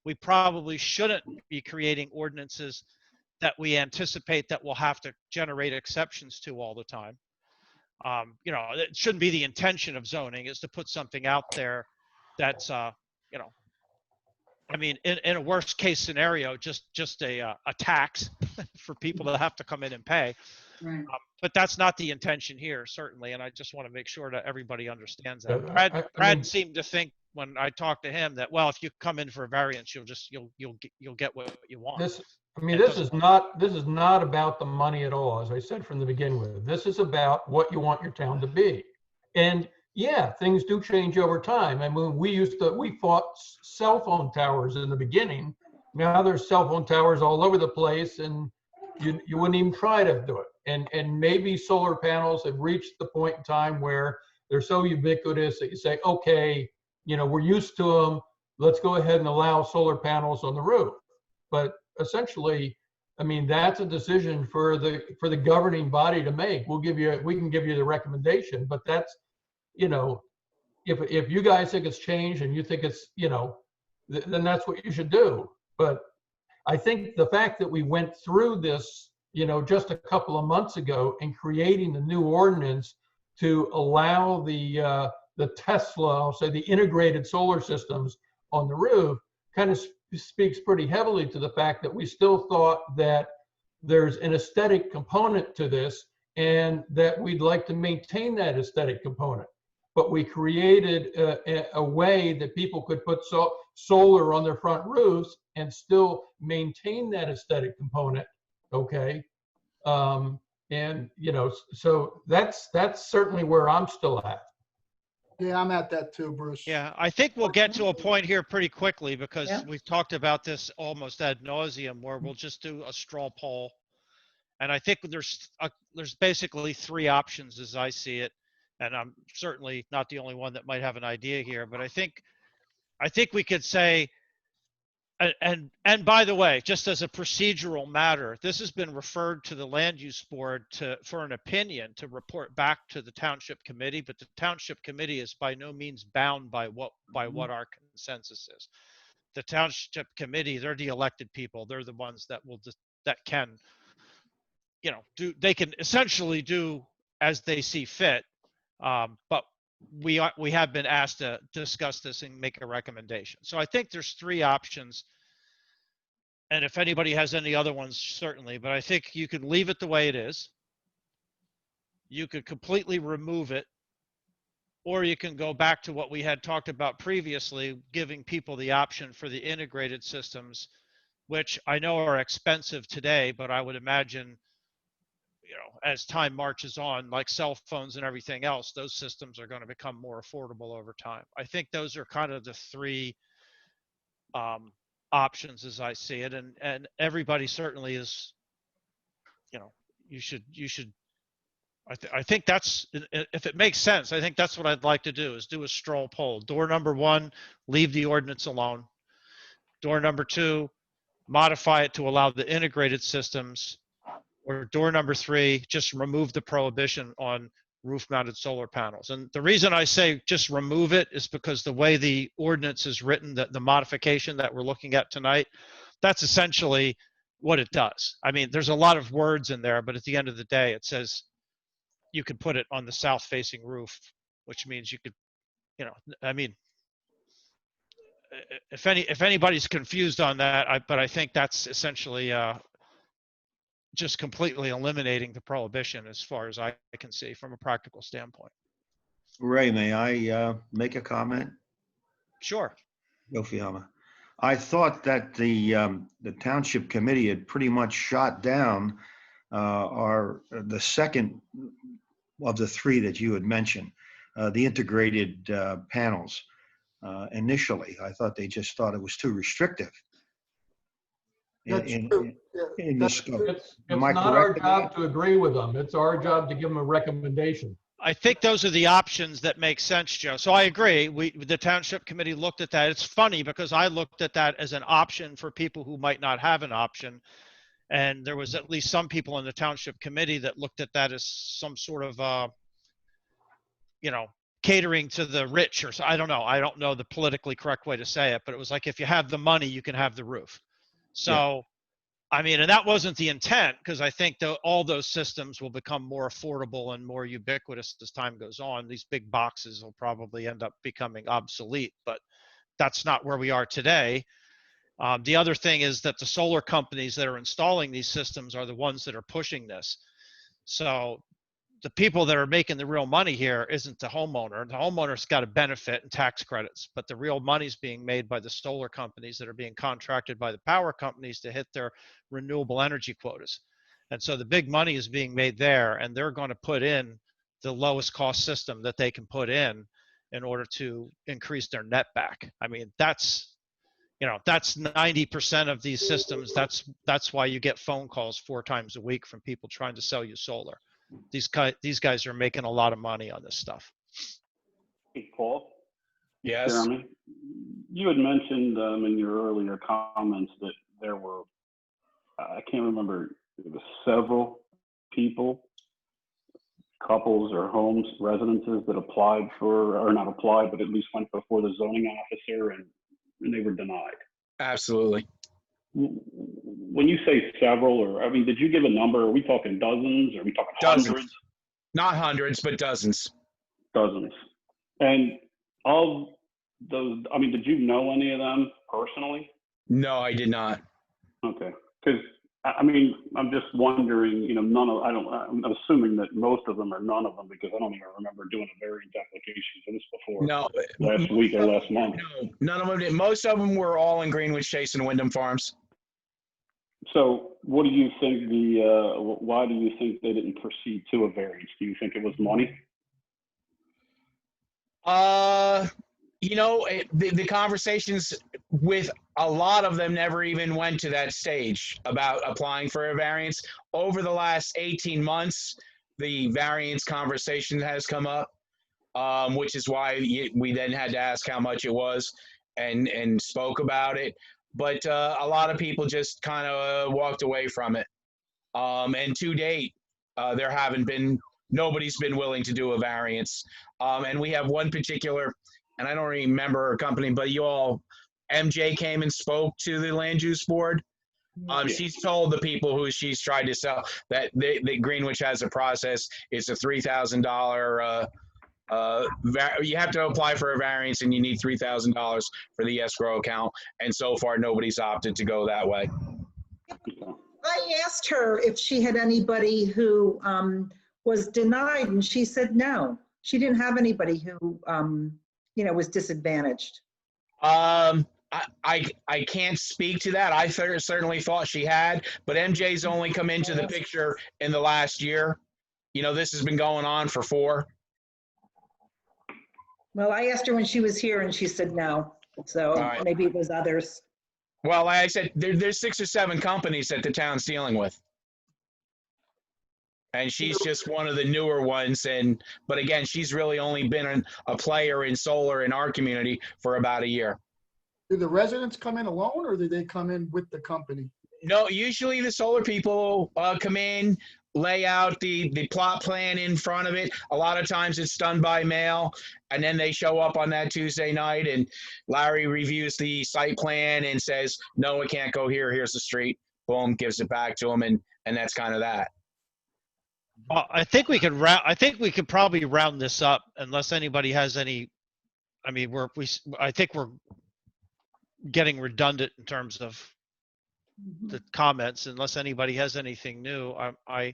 we probably shouldn't be creating ordinances that we anticipate that we'll have to generate exceptions to all the time. It shouldn't be the intention of zoning is to put something out there that's, in a worst case scenario, just a tax for people that have to come in and pay. Right. But that's not the intention here, certainly. And I just want to make sure that everybody understands that. Yeah, Brad seemed to think when I talked to him that, well, if you come in for a variance, you'll get what you want. This is not about the money at all, as I said from the beginning with it. This is about what you want your town to be. And yeah, things do change over time. I mean, we fought cell phone towers in the beginning. Now there's cell phone towers all over the place and you wouldn't even try to do it. And maybe solar panels have reached the point in time where they're so ubiquitous that you say, okay, we're used to them. Let's go ahead and allow solar panels on the roof. But essentially, that's a decision for the governing body to make. We can give you the recommendation, but that's, if you guys think it's changed and you think it's, then that's what you should do. But I think the fact that we went through this, just a couple of months ago and creating the new ordinance to allow the Tesla, I'll say the integrated solar systems on the roof, kind of speaks pretty heavily to the fact that we still thought that there's an aesthetic component to this and that we'd like to maintain that aesthetic component. But we created a way that people could put solar on their front roofs and still maintain that aesthetic component, okay? So that's certainly where I'm still at. Yeah, I'm at that too, Bruce. Yeah, I think we'll get to a point here pretty quickly because Yeah. we've talked about this almost ad nauseum where we'll just do a straw poll. And I think there's basically three options as I see it. And I'm certainly not the only one that might have an idea here, but I think we could say, and by the way, just as a procedural matter, this has been referred to the land use board for an opinion to report back to the township committee, but the township committee is by no means bound by what our consensus is. The township committee, they're the elected people. They're the ones that can, they can essentially do as they see fit. But we have been asked to discuss this and make a recommendation. So I think there's three options. And if anybody has any other ones, certainly, but I think you could leave it the way it is. You could completely remove it, or you can go back to what we had talked about previously, giving people the option for the integrated systems, which I know are expensive today, but I would imagine, as time marches on, like cell phones and everything else, those systems are going to become more affordable over time. I think those are kind of the three options as I see it, and everybody certainly is, you should. I think that's, if it makes sense, I think that's what I'd like to do, is do a straw poll. Door number one, leave the ordinance alone. Door number two, modify it to allow the integrated systems. Or door number three, just remove the prohibition on roof-mounted solar panels. And the reason I say just remove it is because the way the ordinance is written, the modification that we're looking at tonight, that's essentially what it does. I mean, there's a lot of words in there, but at the end of the day, it says you could put it on the south-facing roof, which means you could, I mean, if anybody's confused on that, but I think that's essentially just completely eliminating the prohibition as far as I can see from a practical standpoint. Ray, may I make a comment? Sure. Yofiama. I thought that the township committee had pretty much shot down the second of the three that you had mentioned, the integrated panels. Initially, I thought they just thought it was too restrictive. That's true. Yeah, In the that's scope. true. It's Am I not our correct in job that? to agree with them. It's our job to give them a recommendation. I think those are the options that make sense, Joe. So I agree. The township committee looked at that. It's funny because I looked at that as an option for people who might not have an option. And there was at least some people in the township committee that looked at that as some sort of, catering to the rich, or so. I don't know. I don't know the politically correct way to say it, but it was like, if you have the money, you can have the roof. So, I mean, and that wasn't the intent, because I think all those systems will become more affordable and more ubiquitous as time goes on. These big boxes will probably end up becoming obsolete, but that's not where we are today. The other thing is that the solar companies that are installing these systems are the ones that are pushing this. So the people that are making the real money here isn't the homeowner. The homeowner's got a benefit and tax credits, but the real money's being made by the solar companies that are being contracted by the power companies to hit their renewable energy quotas. And so the big money is being made there, and they're going to put in the lowest cost system that they can put in order to increase their net back. I mean, that's 90% of these systems. That's why you get phone calls 4 times a week from people trying to sell you solar. These guys are making a lot of money on this stuff. Hey, Paul? Yes. Jeremy, you had mentioned in your earlier comments that there were, I can't remember, it was several people, couples or homes, residences that applied for, or not applied, but at least went before the zoning officer and they were denied. Absolutely. When you say several, or, I mean, did you give a number? Are we talking dozens? Are we talking Dozens. hundreds? Not hundreds, but dozens. Dozens. And of those, I mean, did you know any of them personally? No, I did not. Okay. Because, I mean, I'm just wondering, I'm assuming that most of them are none of them, because I don't even remember doing a variance application for this before. No. Last week or last month. No, none of them did. Most of them were all in Greenwich Chase and Wyndham Farms. So what do you think why do you think they didn't proceed to a variance? Do you think it was money? The conversations with a lot of them never even went to that stage about applying for a variance. Over the last 18 months, the variance conversation has come up, which is why we then had to ask how much it was and spoke about it. But a lot of people just kind of walked away from it. And to date, nobody's been willing to do a variance. And we have one particular, and I don't remember her company, but MJ came and spoke to the land use board. She's told the people who she's tried to sell that Greenwich has a process. It's a $3,000. You have to apply for a variance, and you need $3,000 for the escrow account. And so far, nobody's opted to go that way. I asked her if she had anybody who was denied, and she said no. She didn't have anybody who, was disadvantaged. I can't speak to that. I certainly thought she had, but MJ's only come into the picture in the last year. This has been going on for 4. Well, I asked her when she was here, and she said no. So right. Maybe it was others. Well, like I said, there's 6 or 7 companies that the town's dealing with. And she's just one of the newer ones. But again, she's really only been a player in solar in our community for about a year. Do the residents come in alone, or do they come in with the company? No, usually the solar people come in, lay out the plot plan in front of it. A lot of times it's done by mail, and then they show up on that Tuesday night, and Larry reviews the site plan and says, no, it can't go here. Here's the street. Boom, gives it back to them, and that's kind of that. Well, I think we could probably round this up unless anybody has any. I mean, I think we're getting redundant in terms of the comments. Unless anybody has anything new, I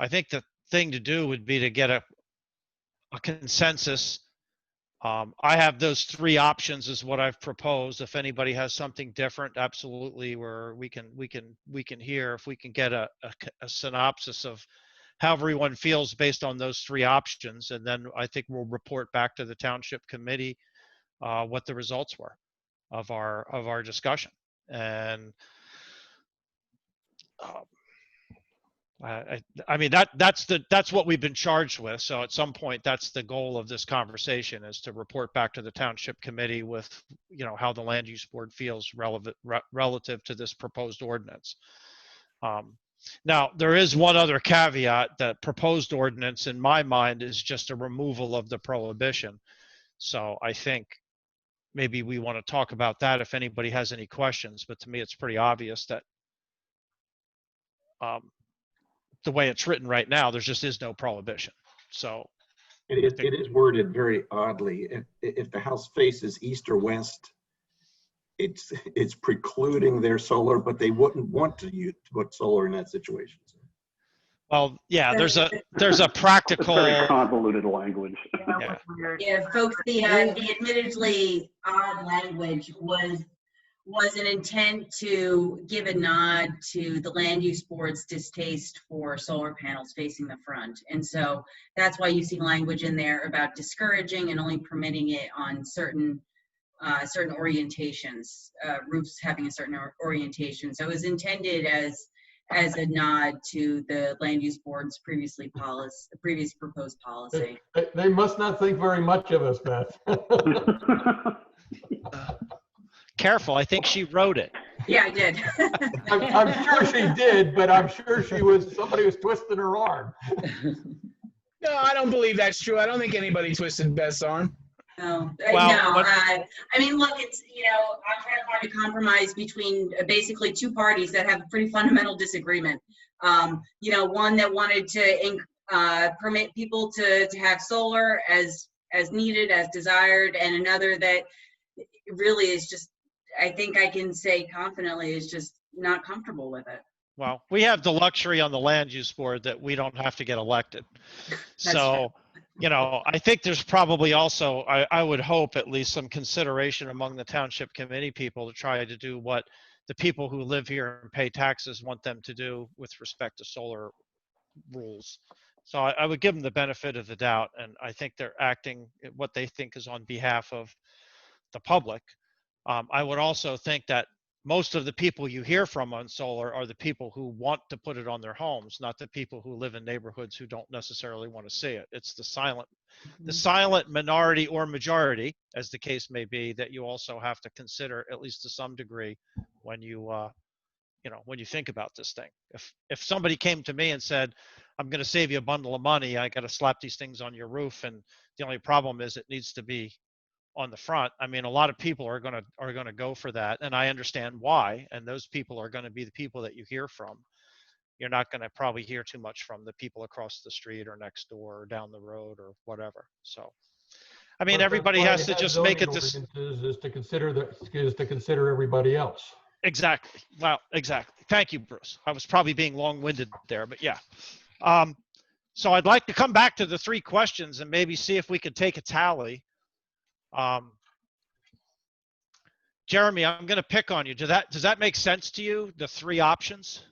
think the thing to do would be to get a consensus. I have those 3 options is what I've proposed. If anybody has something different, absolutely, where we can hear if we can get a synopsis of how everyone feels based on those 3 options, and then I think we'll report back to the township committee what the results were of our discussion. And I mean that's what we've been charged with. So at some point, that's the goal of this conversation, is to report back to the township committee with how the land use board feels relative to this proposed ordinance. Now there is one other caveat. That proposed ordinance, in my mind, is just a removal of the prohibition. So I think maybe we want to talk about that if anybody has any questions. But to me, it's pretty obvious that the way it's written right now, there just is no prohibition. So it is worded very oddly. If the house faces east or west, it's precluding their solar, but they wouldn't want to put solar in that situation. Well, yeah, there's a practical. It's very convoluted language. Yeah, folks, the admittedly odd language was an intent to give a nod to the land use board's distaste for solar panels facing the front. And so that's why you see language in there about discouraging and only permitting it on certain orientations, roofs having a certain orientation. So it was intended as a nod to the land use board's previous proposed policy. They must not think very much of us, Beth. Careful, I think she wrote it. Yeah, I did. I'm sure she did, but I'm sure somebody was twisting her arm. No, I don't believe that's true. I don't think anybody twisted Beth's arm. No, Well, no. I mean, look, it's, I'm trying to find a compromise between basically 2 parties that have pretty fundamental disagreement. One that wanted to permit people to have solar as needed, as desired, and another that really is just, I think I can say confidently, is just not comfortable with it. Well, we have the luxury on the land use board that we don't have to get elected. So, I think there's probably also, I would hope, at least some consideration among the township committee people to try to do what the people who live here and pay taxes want them to do with respect to solar rules So I would give them the benefit of the doubt, and I think they're acting what they think is on behalf of the public. I would also think that most of the people you hear from on solar are the people who want to put it on their homes, not the people who live in neighborhoods who don't necessarily want to see it. It's the silent minority or majority, as the case may be, that you also have to consider, at least to some degree, when you when you think about this thing. If somebody came to me and said, I'm going to save you a bundle of money, I got to slap these things on your roof, and the only problem is it needs to be on the front. I mean, a lot of people are going to go for that, and I understand why. And those people are going to be the people that you hear from. You're not going to probably hear too much from the people across the street or next door or down the road or whatever. So, I mean, everybody has to just make it this. Is to consider everybody else. Exactly. Well, exactly. Thank you, Bruce. I was probably being long-winded there, but yeah. So I'd like to come back to the 3 questions and maybe see if we could take a tally. Jeremy, I'm going to pick on you. Does that make sense to you? The 3 options?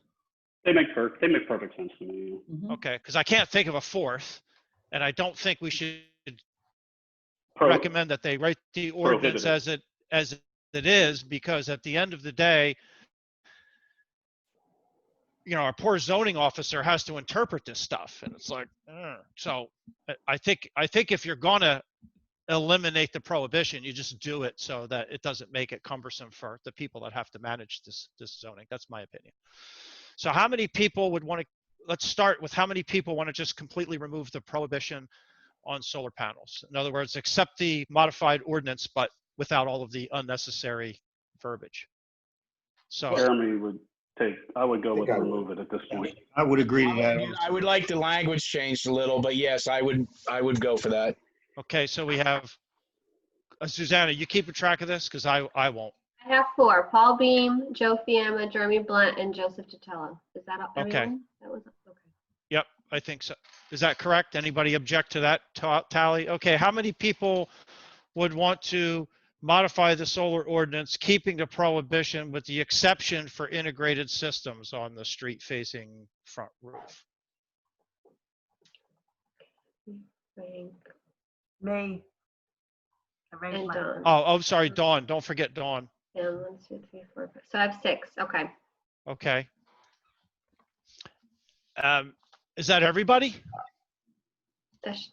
They make perfect sense to me. Okay, because I can't think of a 4th, and I don't think we should recommend that they write the ordinance as it is, because at the end of the day, our poor zoning officer has to interpret this stuff, and it's like, so I think if you're gonna eliminate the prohibition, you just do it so that it doesn't make it cumbersome for the people that have to manage this zoning. That's my opinion. So how many people would want to? Let's start with how many people want to just completely remove the prohibition on solar panels. In other words, accept the modified ordinance, but without all of the unnecessary verbiage. So Jeremy I would go with remove it at this point. I would agree to that. I would like the language changed a little, but yes, I would go for that. Okay, so we have Susanna. You keeping track of this, because I won't. I have 4: Paul Beam, Joe Fiamma, Jeremy Blunt, and Joseph Tutela. Is that everyone? Okay. That was okay. Yep, I think so. Is that correct? Anybody object to that tally? Okay, how many people would want to modify the solar ordinance, keeping the prohibition with the exception for integrated systems on the street-facing front roof? Frank. Me. And Dawn. Oh, sorry, Dawn. Don't forget Dawn. Yeah, 1, 2, 3, 4, 5. So I have 6. Okay. Okay. Is that everybody?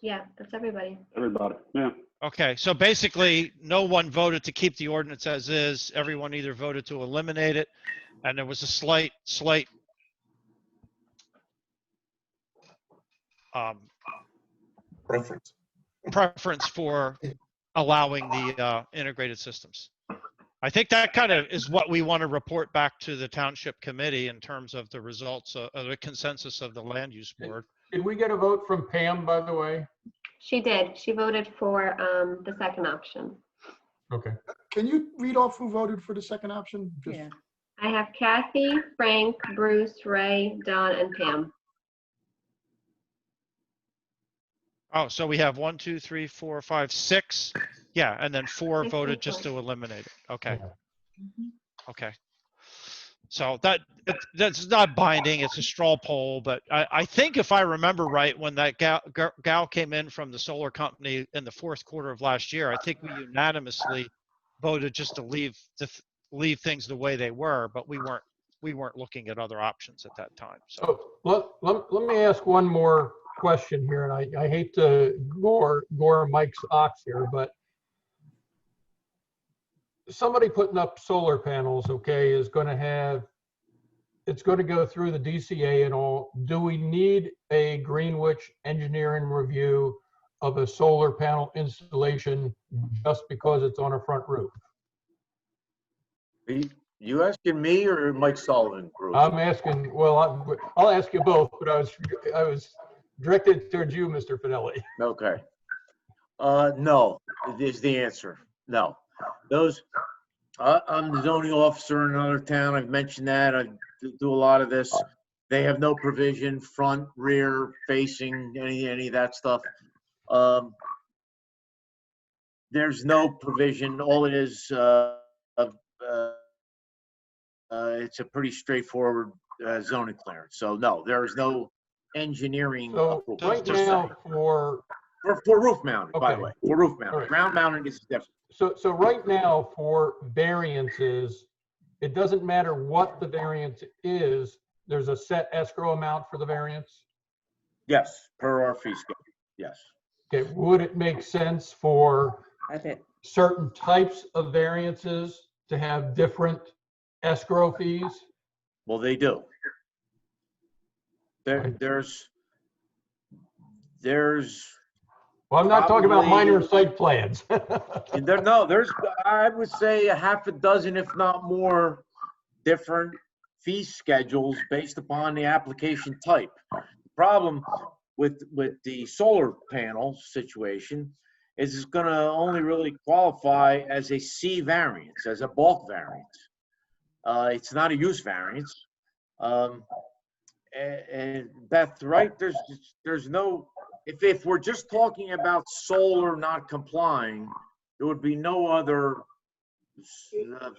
Yeah, that's everybody. Everybody, yeah. Okay, so basically, no one voted to keep the ordinance as is. Everyone either voted to eliminate it, and there was a slight preference for allowing the integrated systems. I think that kind of is what we want to report back to the township committee in terms of the results of the consensus of the land use board. Did we get a vote from Pam, by the way? She did. She voted for the 2nd option. Okay. Can you read off who voted for the 2nd option? Yeah. I have Kathy, Frank, Bruce, Ray, Dawn, and Pam. Oh, so we have 1, 2, 3, 4, 5, 6. Yeah, and then 4 6 voted and just 4. to eliminate it. Okay. Mhm. Okay. So that's not binding. It's a straw poll, but I think if I remember right, when that gal came in from the solar company in the 4th quarter of last year, I think we unanimously voted just to leave things the way they were, but we weren't looking at other options at that time. So let me ask one more question here, and I hate to gore Mike's ox here, but somebody putting up solar panels, okay, it's going to go through the DCA and all. Do we need a Greenwich engineering review of a solar panel installation just because it's on a front roof? You asking me or Mike Sullivan? Bruce? I'm asking, well, I'll ask you both, but I was directed towards you, Mr. Finelli. Okay. No, is the answer. No. I'm the zoning officer in another town. I've mentioned that. I do a lot of this. They have no provision, front, rear, facing, any of that stuff. There's no provision. All it is, it's a pretty straightforward zoning clearance. So no, there is no engineering So approval. right Just now saying. for, For roof mounted, by the Okay. way, for roof mounted. All right. Ground mounted is different. so right now for variances, it doesn't matter what the variance is, there's a set escrow amount for the variance? Yes, per our fee schedule, yes. Okay, would it make sense for That's it. certain types of variances to have different escrow fees? Well, they do. Right. There's Well, I'm not talking about Probably- minor site plans. there's, I would say a half a dozen, if not more, different fee schedules based upon the application type. The problem with the solar panel situation is it's gonna only really qualify as a C variance, as a bulk variance. It's not a use variance. And Beth, right, there's no, if we're just talking about solar not complying, there would be no other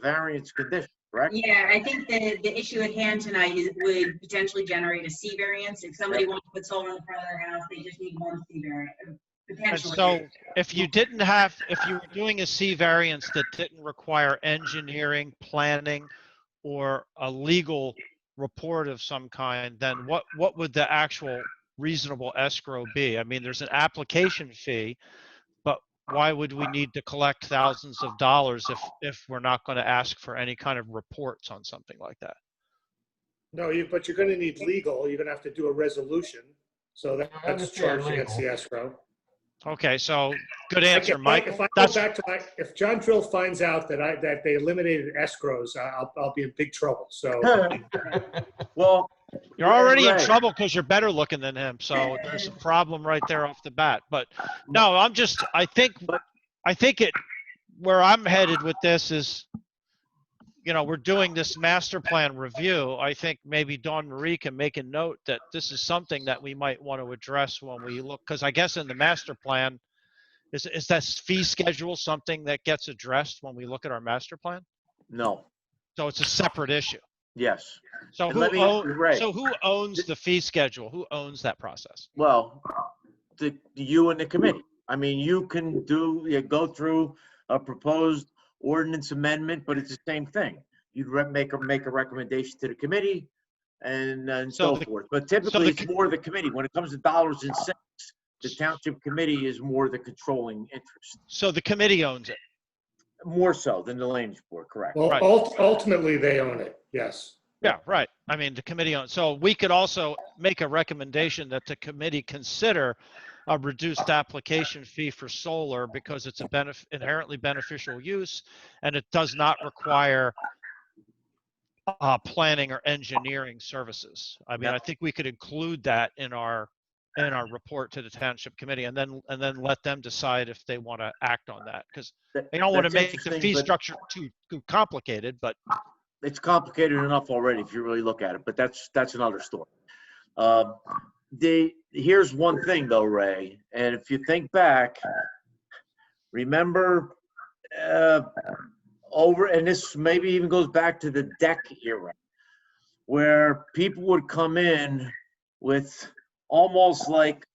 variance condition, correct? Yeah, I think the issue at hand tonight would potentially generate a C variance. If somebody wants to put solar in front of their house, they just need one C variance, And potentially. so if you were doing a C variance that didn't require engineering, planning, or a legal report of some kind, then what would the actual reasonable escrow be? I mean, there's an application fee, but why would we need to collect thousands of dollars if we're not going to ask for any kind of reports on something like that? No, but you're going to need legal. You're going to have to do a resolution. So I that's understand charged against legal. the escrow. Okay, so good answer, Mike. If I go That's back to if John Drill finds out that they eliminated escrows, I'll be in big trouble. So Well, you're already in right. trouble because you're better looking than him. So there's a problem right there off the bat. But no, I think where I'm headed with this is, we're doing this master plan review. I think maybe Dawn Marie can make a note that this is something that we might want to address when we look, because I guess in the master plan, is that fee schedule something that gets addressed when we look at our master plan? No, So it's a separate issue. yes. So And let me- right. who owns the fee schedule? Who owns that process? Well, you and the committee. I mean, you can go through a proposed ordinance amendment, but it's the same thing. You'd make a recommendation to the committee and so forth. But typically, it's more the committee. When it comes to dollars and cents, the township committee is more the controlling interest. So the committee owns it. More so than the land use board, correct? well, Right. ultimately they own it. Yes. Yeah, right. I mean, the committee owns. So we could also make a recommendation that the committee consider a reduced application fee for solar because it's a inherently beneficial use and it does not require planning or engineering services. I mean, I think we could include that in our report to the township committee and then let them decide if they want to act on that, because they don't want to That's make the interesting, fee but structure too complicated, but it's complicated enough already if you really look at it, but that's another story. Here's one thing though, Ray, and if you think back, remember and this maybe even goes back to the deck era, where people would come in with almost like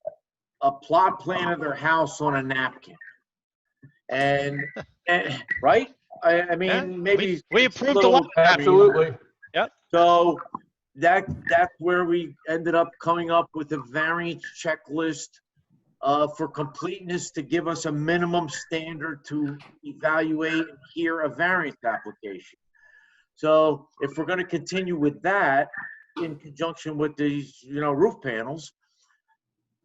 a plot plan of their house on a napkin. And right? I mean, yeah, maybe we it's approved a lot. Absolutely. So that's where we ended up coming up with a variance checklist for completeness to give us a minimum standard to evaluate and hear a variance application. So if we're going to continue with that in conjunction with these, roof panels,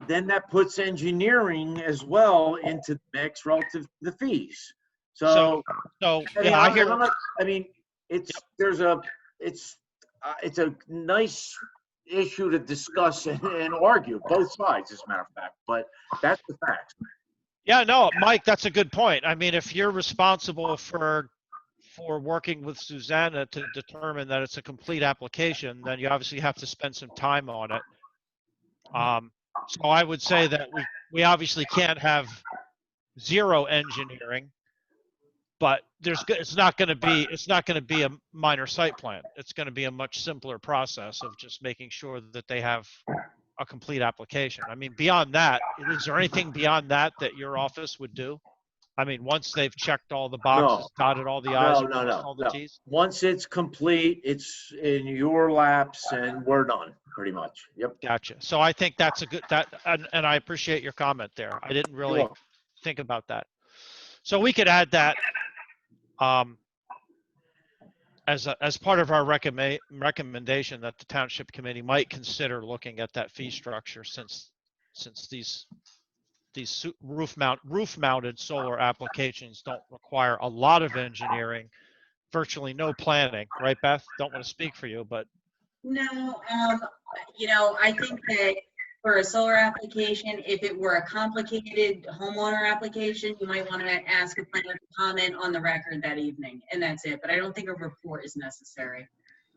then that puts engineering as well into the mix relative to the fees. So Yeah, I hear. It's a nice issue to discuss and argue both sides, as a matter of fact, but that's the facts. Yeah, no, Mike, that's a good point. I mean, if you're responsible for working with Susanna to determine that it's a complete application, then you obviously have to spend some time on it. So I would say that we obviously can't have zero engineering, but it's not going to be a minor site plan. It's going to be a much simpler process of just making sure that they have a complete application. I mean, beyond that, is there anything beyond that that your office would do? I mean, once they've checked all the boxes, dotted all the i's, and crossed all the t's? Once it's complete, it's in your laps and we're done, pretty much. Yep. Gotcha. So I think that's a good, and I appreciate your comment there. I didn't really welcome. think about that. So we could add that as part of our recommendation that the township committee might consider looking at that fee structure, since these roof-mounted solar applications don't require a lot of engineering, virtually no planning, right, Beth? Don't want to speak for you, but No, I think that for a solar application, if it were a complicated homeowner application, you might want to ask a planner to comment on the record that evening, and that's it. But I don't think a report is necessary.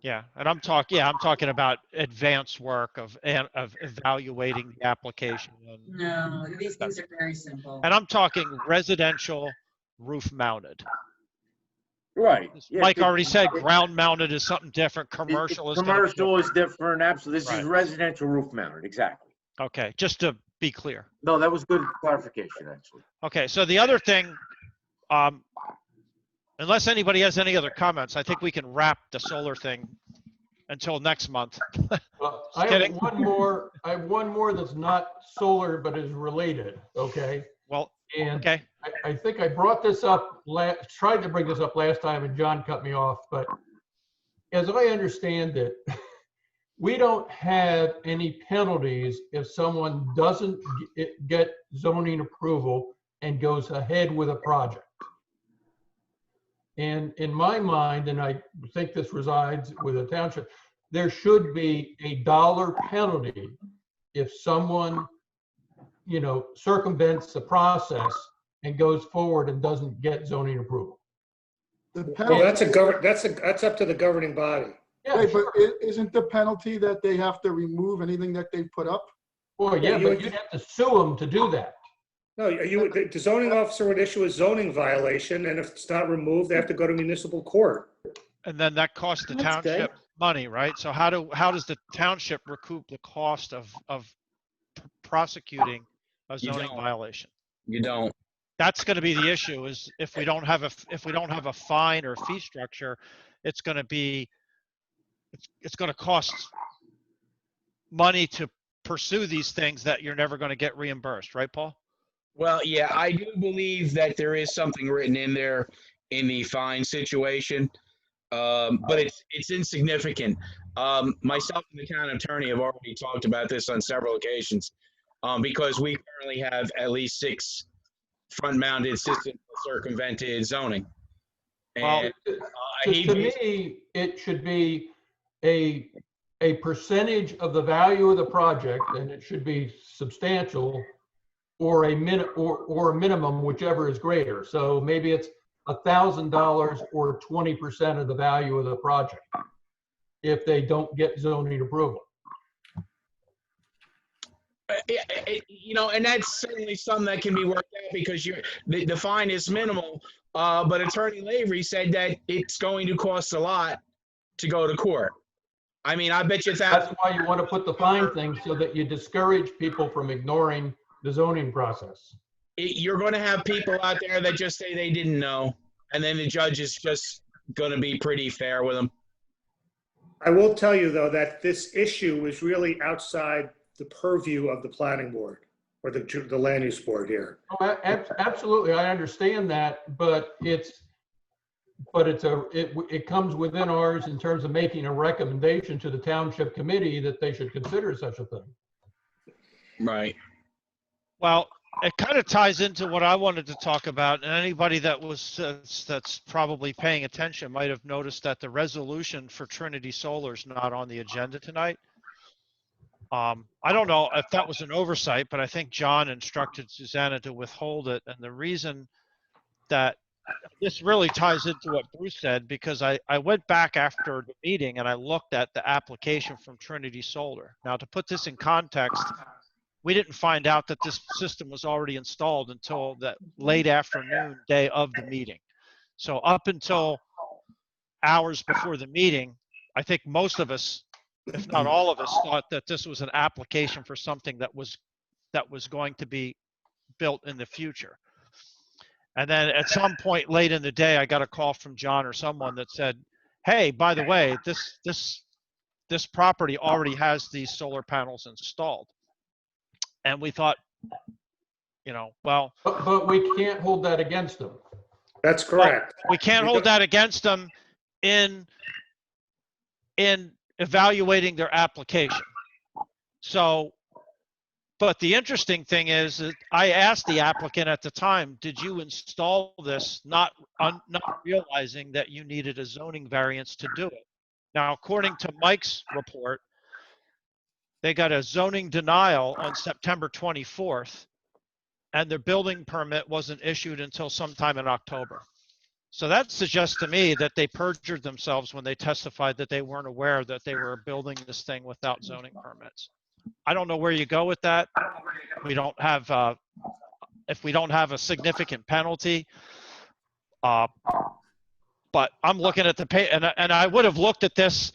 yeah, and I'm talking about advanced work of evaluating the application. No, these things are very simple. And I'm talking residential roof-mounted. Right. Yeah, Mike already said ground-mounted is something different. Commercial is Commercial is different, absolutely. This Right. is residential roof mounted, exactly. Okay, just to be clear. No, that was good clarification, actually. Okay, so the other thing, unless anybody has any other comments, I think we can wrap the solar thing until next month. Well, I kidding. have one more that's not solar, but is related, okay? Well, And okay, I think I brought this up, tried to bring this up last time and John cut me off, but as I understand it, we don't have any penalties if someone doesn't get zoning approval and goes ahead with a project. And in my mind, and I think this resides with the township, there should be a $1 penalty if someone, circumvents the process and goes forward and doesn't get zoning approval. The Well, penalty, that's up to the governing body. Yeah, wait, but isn't the penalty that they have to remove anything that they put up? Well, yeah, but you'd have to sue them to do that. No, the zoning officer would issue a zoning violation, and if it's not removed, they have to go to municipal court. and then that costs the That's good. township money, right? So how does the township recoup the cost of prosecuting a You zoning don't. violation? You don't. That's going to be the issue, is if we don't have a fine or fee structure, it's going to cost money to pursue these things that you're never going to get reimbursed, right, Paul? Well, yeah, I do believe that there is something written in there in the fine situation, but it's insignificant. Myself and the town attorney have already talked about this on several occasions, because we currently have at least 6 front-mounted systems circumvented zoning. Well, And To me, it should be a percentage of the value of the project, and it should be substantial, or a minimum, whichever is greater. So maybe it's $1,000 or 20% of the value of the project if they don't get zoning approval. And that's certainly something that can be worked out, because the fine is minimal. But Attorney Lavery said that it's going to cost a lot to go to court. I mean, I bet you That's why you want to put the fine thing, so that you discourage people from ignoring the zoning process. you're going to have people out there that just say they didn't know, and then the judge is just going to be pretty fair with them. I will tell you, though, that this issue is really outside the purview of the planning board or the land use board here. Oh, absolutely, I understand that, but it comes within ours in terms of making a recommendation to the township committee that they should consider such a thing. Right. Well, it kind of ties into what I wanted to talk about, and anybody that's probably paying attention might have noticed that the resolution for Trinity Solar is not on the agenda tonight. I don't know if that was an oversight, but I think John instructed Susanna to withhold it, and the reason that this really ties into what Bruce said, because I went back after the meeting and I looked at the application from Trinity Solar. Now, to put this in context, we didn't find out that this system was already installed until that late afternoon day of the meeting. So up until hours before the meeting, I think most of us if not all of us, thought that this was an application for something that was going to be built in the future. And then at some point late in the day, I got a call from John or someone that said, hey, by the way, this property already has these solar panels installed. And we thought, well. But we can't hold that against them. That's correct. We can't hold that against them in evaluating their application. So, but the interesting thing is that I asked the applicant at the time, did you install this, not realizing that you needed a zoning variance to do it? Now, according to Mike's report, they got a zoning denial on September 24th, and their building permit wasn't issued until sometime in October. So that suggests to me that they perjured themselves when they testified that they weren't aware that they were building this thing without zoning permits. I don't know where you go with that. We don't have, if we don't have a significant penalty, but I'm looking at the pay, and I would have looked at this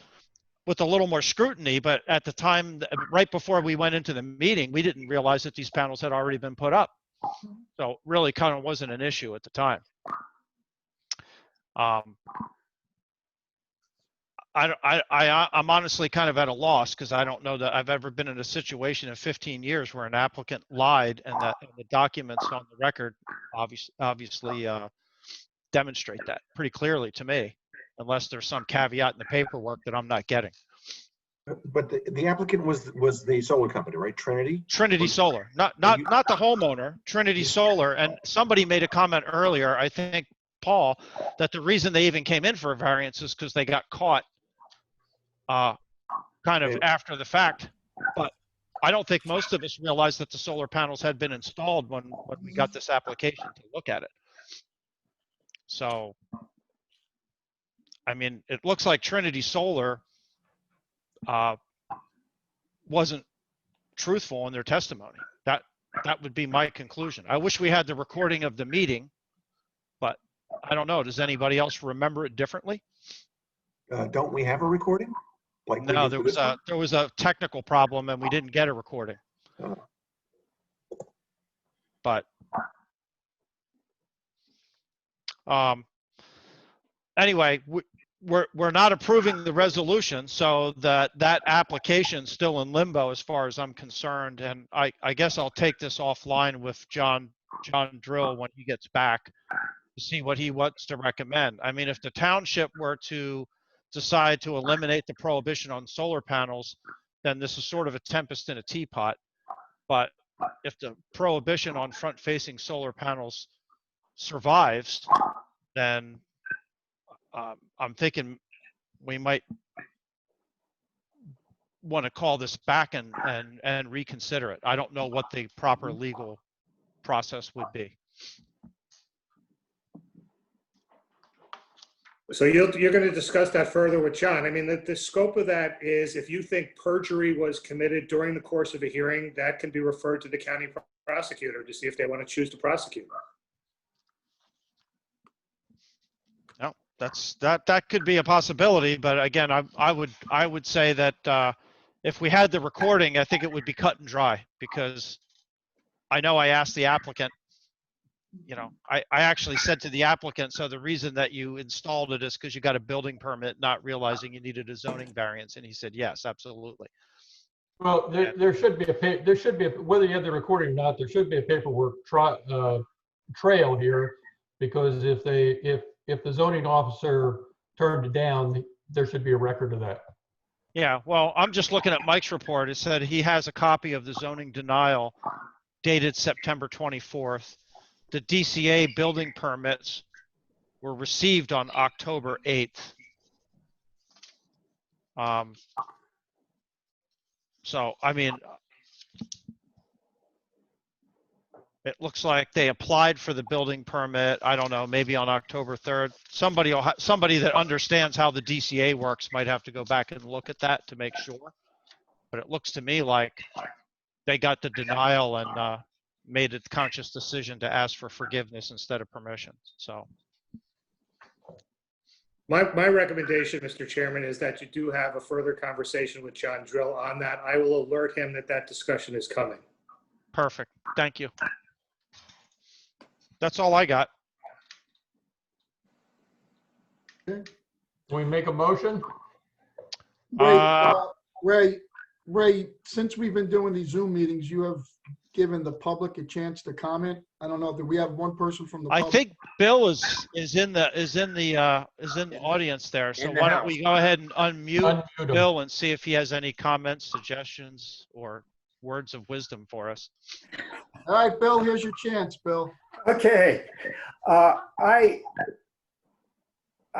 with a little more scrutiny, but at the time, right before we went into the meeting, we didn't realize that these panels had already been put up. So really kind of wasn't an issue at the time. I'm honestly kind of at a loss because I don't know that I've ever been in a situation in 15 years where an applicant lied and that the documents on the record obviously demonstrate that pretty clearly to me, unless there's some caveat in the paperwork that I'm not getting. But the applicant was the solar company, right? Trinity? Trinity Solar, not the homeowner, Trinity Solar. And somebody made a comment earlier, I think Paul, that the reason they even came in for a variance is because they got caught kind of after the fact. But I don't think most of us realized that the solar panels had been installed when we got this application to look at it. So, I mean, it looks like Trinity Solar wasn't truthful in their testimony. That would be my conclusion. I wish we had the recording of the meeting, but I don't know. Does anybody else remember it differently? Don't we have a recording? Like no, there was a technical problem and we didn't get a recording. Oh. But anyway, we're not approving the resolution, so that application's still in limbo as far as I'm concerned. And I guess I'll take this offline with John Drill when he gets back to see what he wants to recommend. I mean, if the township were to decide to eliminate the prohibition on solar panels, then this is sort of a tempest in a teapot. But if the prohibition on front-facing solar panels survives, then I'm thinking we might want to call this back and reconsider it. I don't know what the proper legal process would be. So you're going to discuss that further with John. I mean, the scope of that is if you think perjury was committed during the course of a hearing, that can be referred to the county prosecutor to see if they want to choose to prosecute. No, that could be a possibility, but again, I would say that if we had the recording, I think it would be cut and dry, because I know I asked the applicant. You know, I actually said to the applicant, so the reason that you installed it is because you got a building permit, not realizing you needed a zoning variance. And he said, yes, absolutely. Well, there should be whether you have the recording or not, there should be a paperwork trail here, because if the zoning officer turned it down, there should be a record of that. Yeah, well, I'm just looking at Mike's report. It said he has a copy of the zoning denial dated September 24th. The DCA building permits were received on October 8th. So, I mean, it looks like they applied for the building permit, I don't know, maybe on October 3rd. Somebody that understands how the DCA works might have to go back and look at that to make sure. But it looks to me like they got the denial and made a conscious decision to ask for forgiveness instead of permission. So My recommendation, Mr. Chairman, is that you do have a further conversation with John Drill on that. I will alert him that that discussion is coming. Perfect. Thank you. That's all I got. Can we make a motion? Ray, since we've been doing these Zoom meetings, you have given the public a chance to comment. I don't know, do we have one person from the I public? think Bill is in the audience there. So In the why don't house. we go ahead and unmute Unmute him. Bill and see if he has any comments, suggestions, or words of wisdom for us. All right, Bill, here's your chance, Bill. Okay. I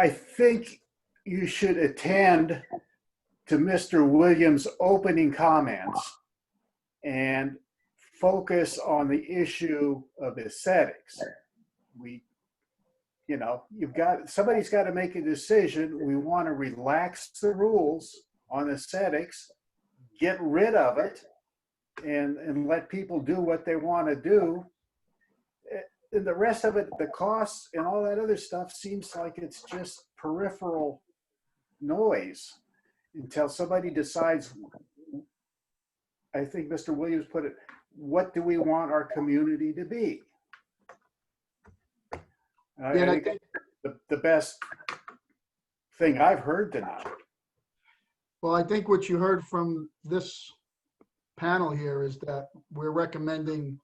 think you should attend to Mr. Williams' opening comments and focus on the issue of aesthetics. Somebody's got to make a decision. We want to relax the rules on aesthetics, get rid of it, and let people do what they want to do. And the rest of it, the costs and all that other stuff seems like it's just peripheral noise until somebody decides, I think Mr. Williams put it, what do we want our community to be? I think the best thing I've heard tonight. Well, I think what you heard from this panel here is that we're recommending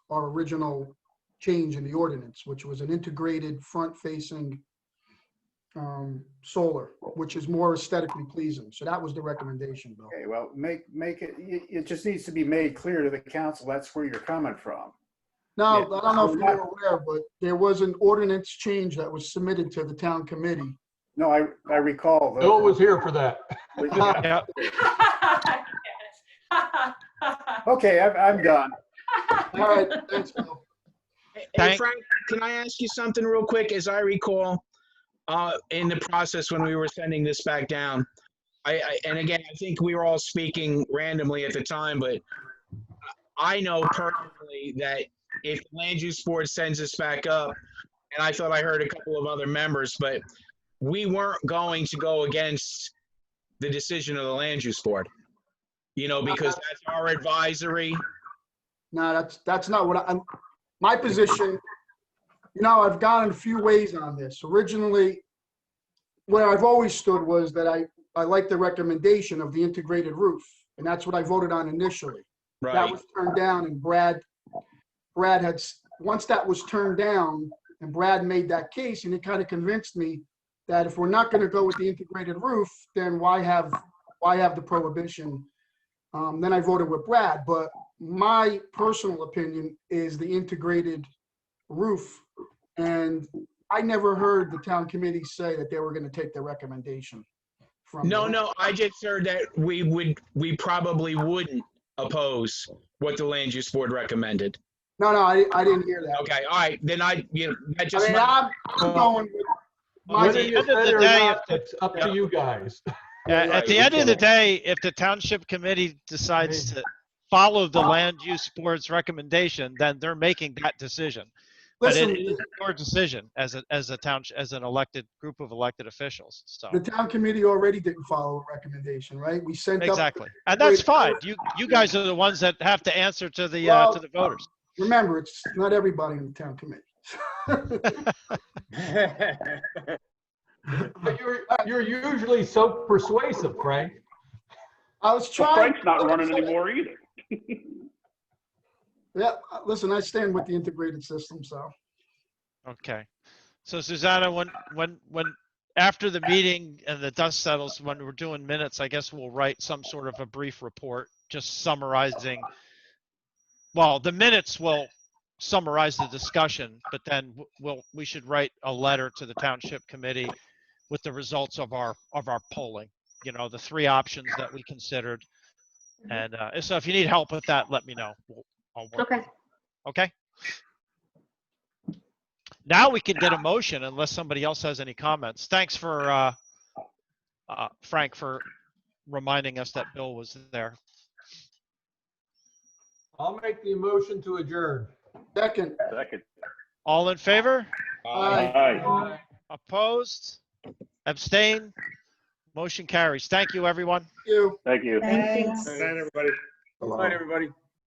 our original change in the ordinance, which was an integrated front-facing solar, which is more aesthetically pleasing. So that was the recommendation, Bill. Okay, well, make it just needs to be made clear to the council that's where you're coming from. Now, Yeah. I don't know if you're aware, but there was an ordinance change that was submitted to the town committee. No, I recall. Bill was here for that. Yeah. Okay, I'm done. All right, thanks, Bill. Hey, Frank, can I ask you something real quick? As I recall, in the process when we were sending this back down, and again, I think we were all speaking randomly at the time, but I know personally that if the land use board sends this back up, and I thought I heard a couple of other members, but we weren't going to go against the decision of the land use board, because that's our advisory. No, that's not what I'm, my position, I've gone a few ways on this. Originally, where I've always stood was that I like the recommendation of the integrated roof, and that's what I voted on initially. Right. That was turned down, and Brad had, once that was turned down, and Brad made that case, and it kind of convinced me that if we're not going to go with the integrated roof, then why have the prohibition? Then I voted with Brad, but my personal opinion is the integrated roof, and I never heard the town committee say that they were going to take the recommendation from. No, I just heard that we probably wouldn't oppose what the land use board recommended. No, I didn't hear that. Okay, all right, then that just. I'm going with my. At the end of the day, It's up to you guys. at the end of the day, if the township committee decides to follow the land use board's recommendation, then they're making that decision. But Listen, it is your decision as an elected group of elected officials. So the town committee already didn't follow a recommendation, right? We sent up. exactly, and that's fine. You guys are the ones that have to answer to the voters. Remember, it's not everybody in the town committee. But you're usually so persuasive, Frank. I was Well, trying. Frank's not running anymore either. Yeah, listen, I stand with the integrated system, so. Okay, so Susanna, when after the meeting and the dust settles, when we're doing minutes, I guess we'll write some sort of a brief report, just summarizing. Well, the minutes will summarize the discussion, but then we should write a letter to the township committee with the results of our polling. The three options that we considered, and so if you need help with that, let me know. I'll work. Okay. Okay. Now we can get a motion unless somebody else has any comments. Thanks for Frank for reminding us that Bill was there. I'll make the motion to adjourn. Second. Second. All in favor? Aye. Aye. Opposed? Abstain? Motion carries. Thank you, everyone. You. Thank you. Thanks. Good night, everybody. Hello. Bye, everybody.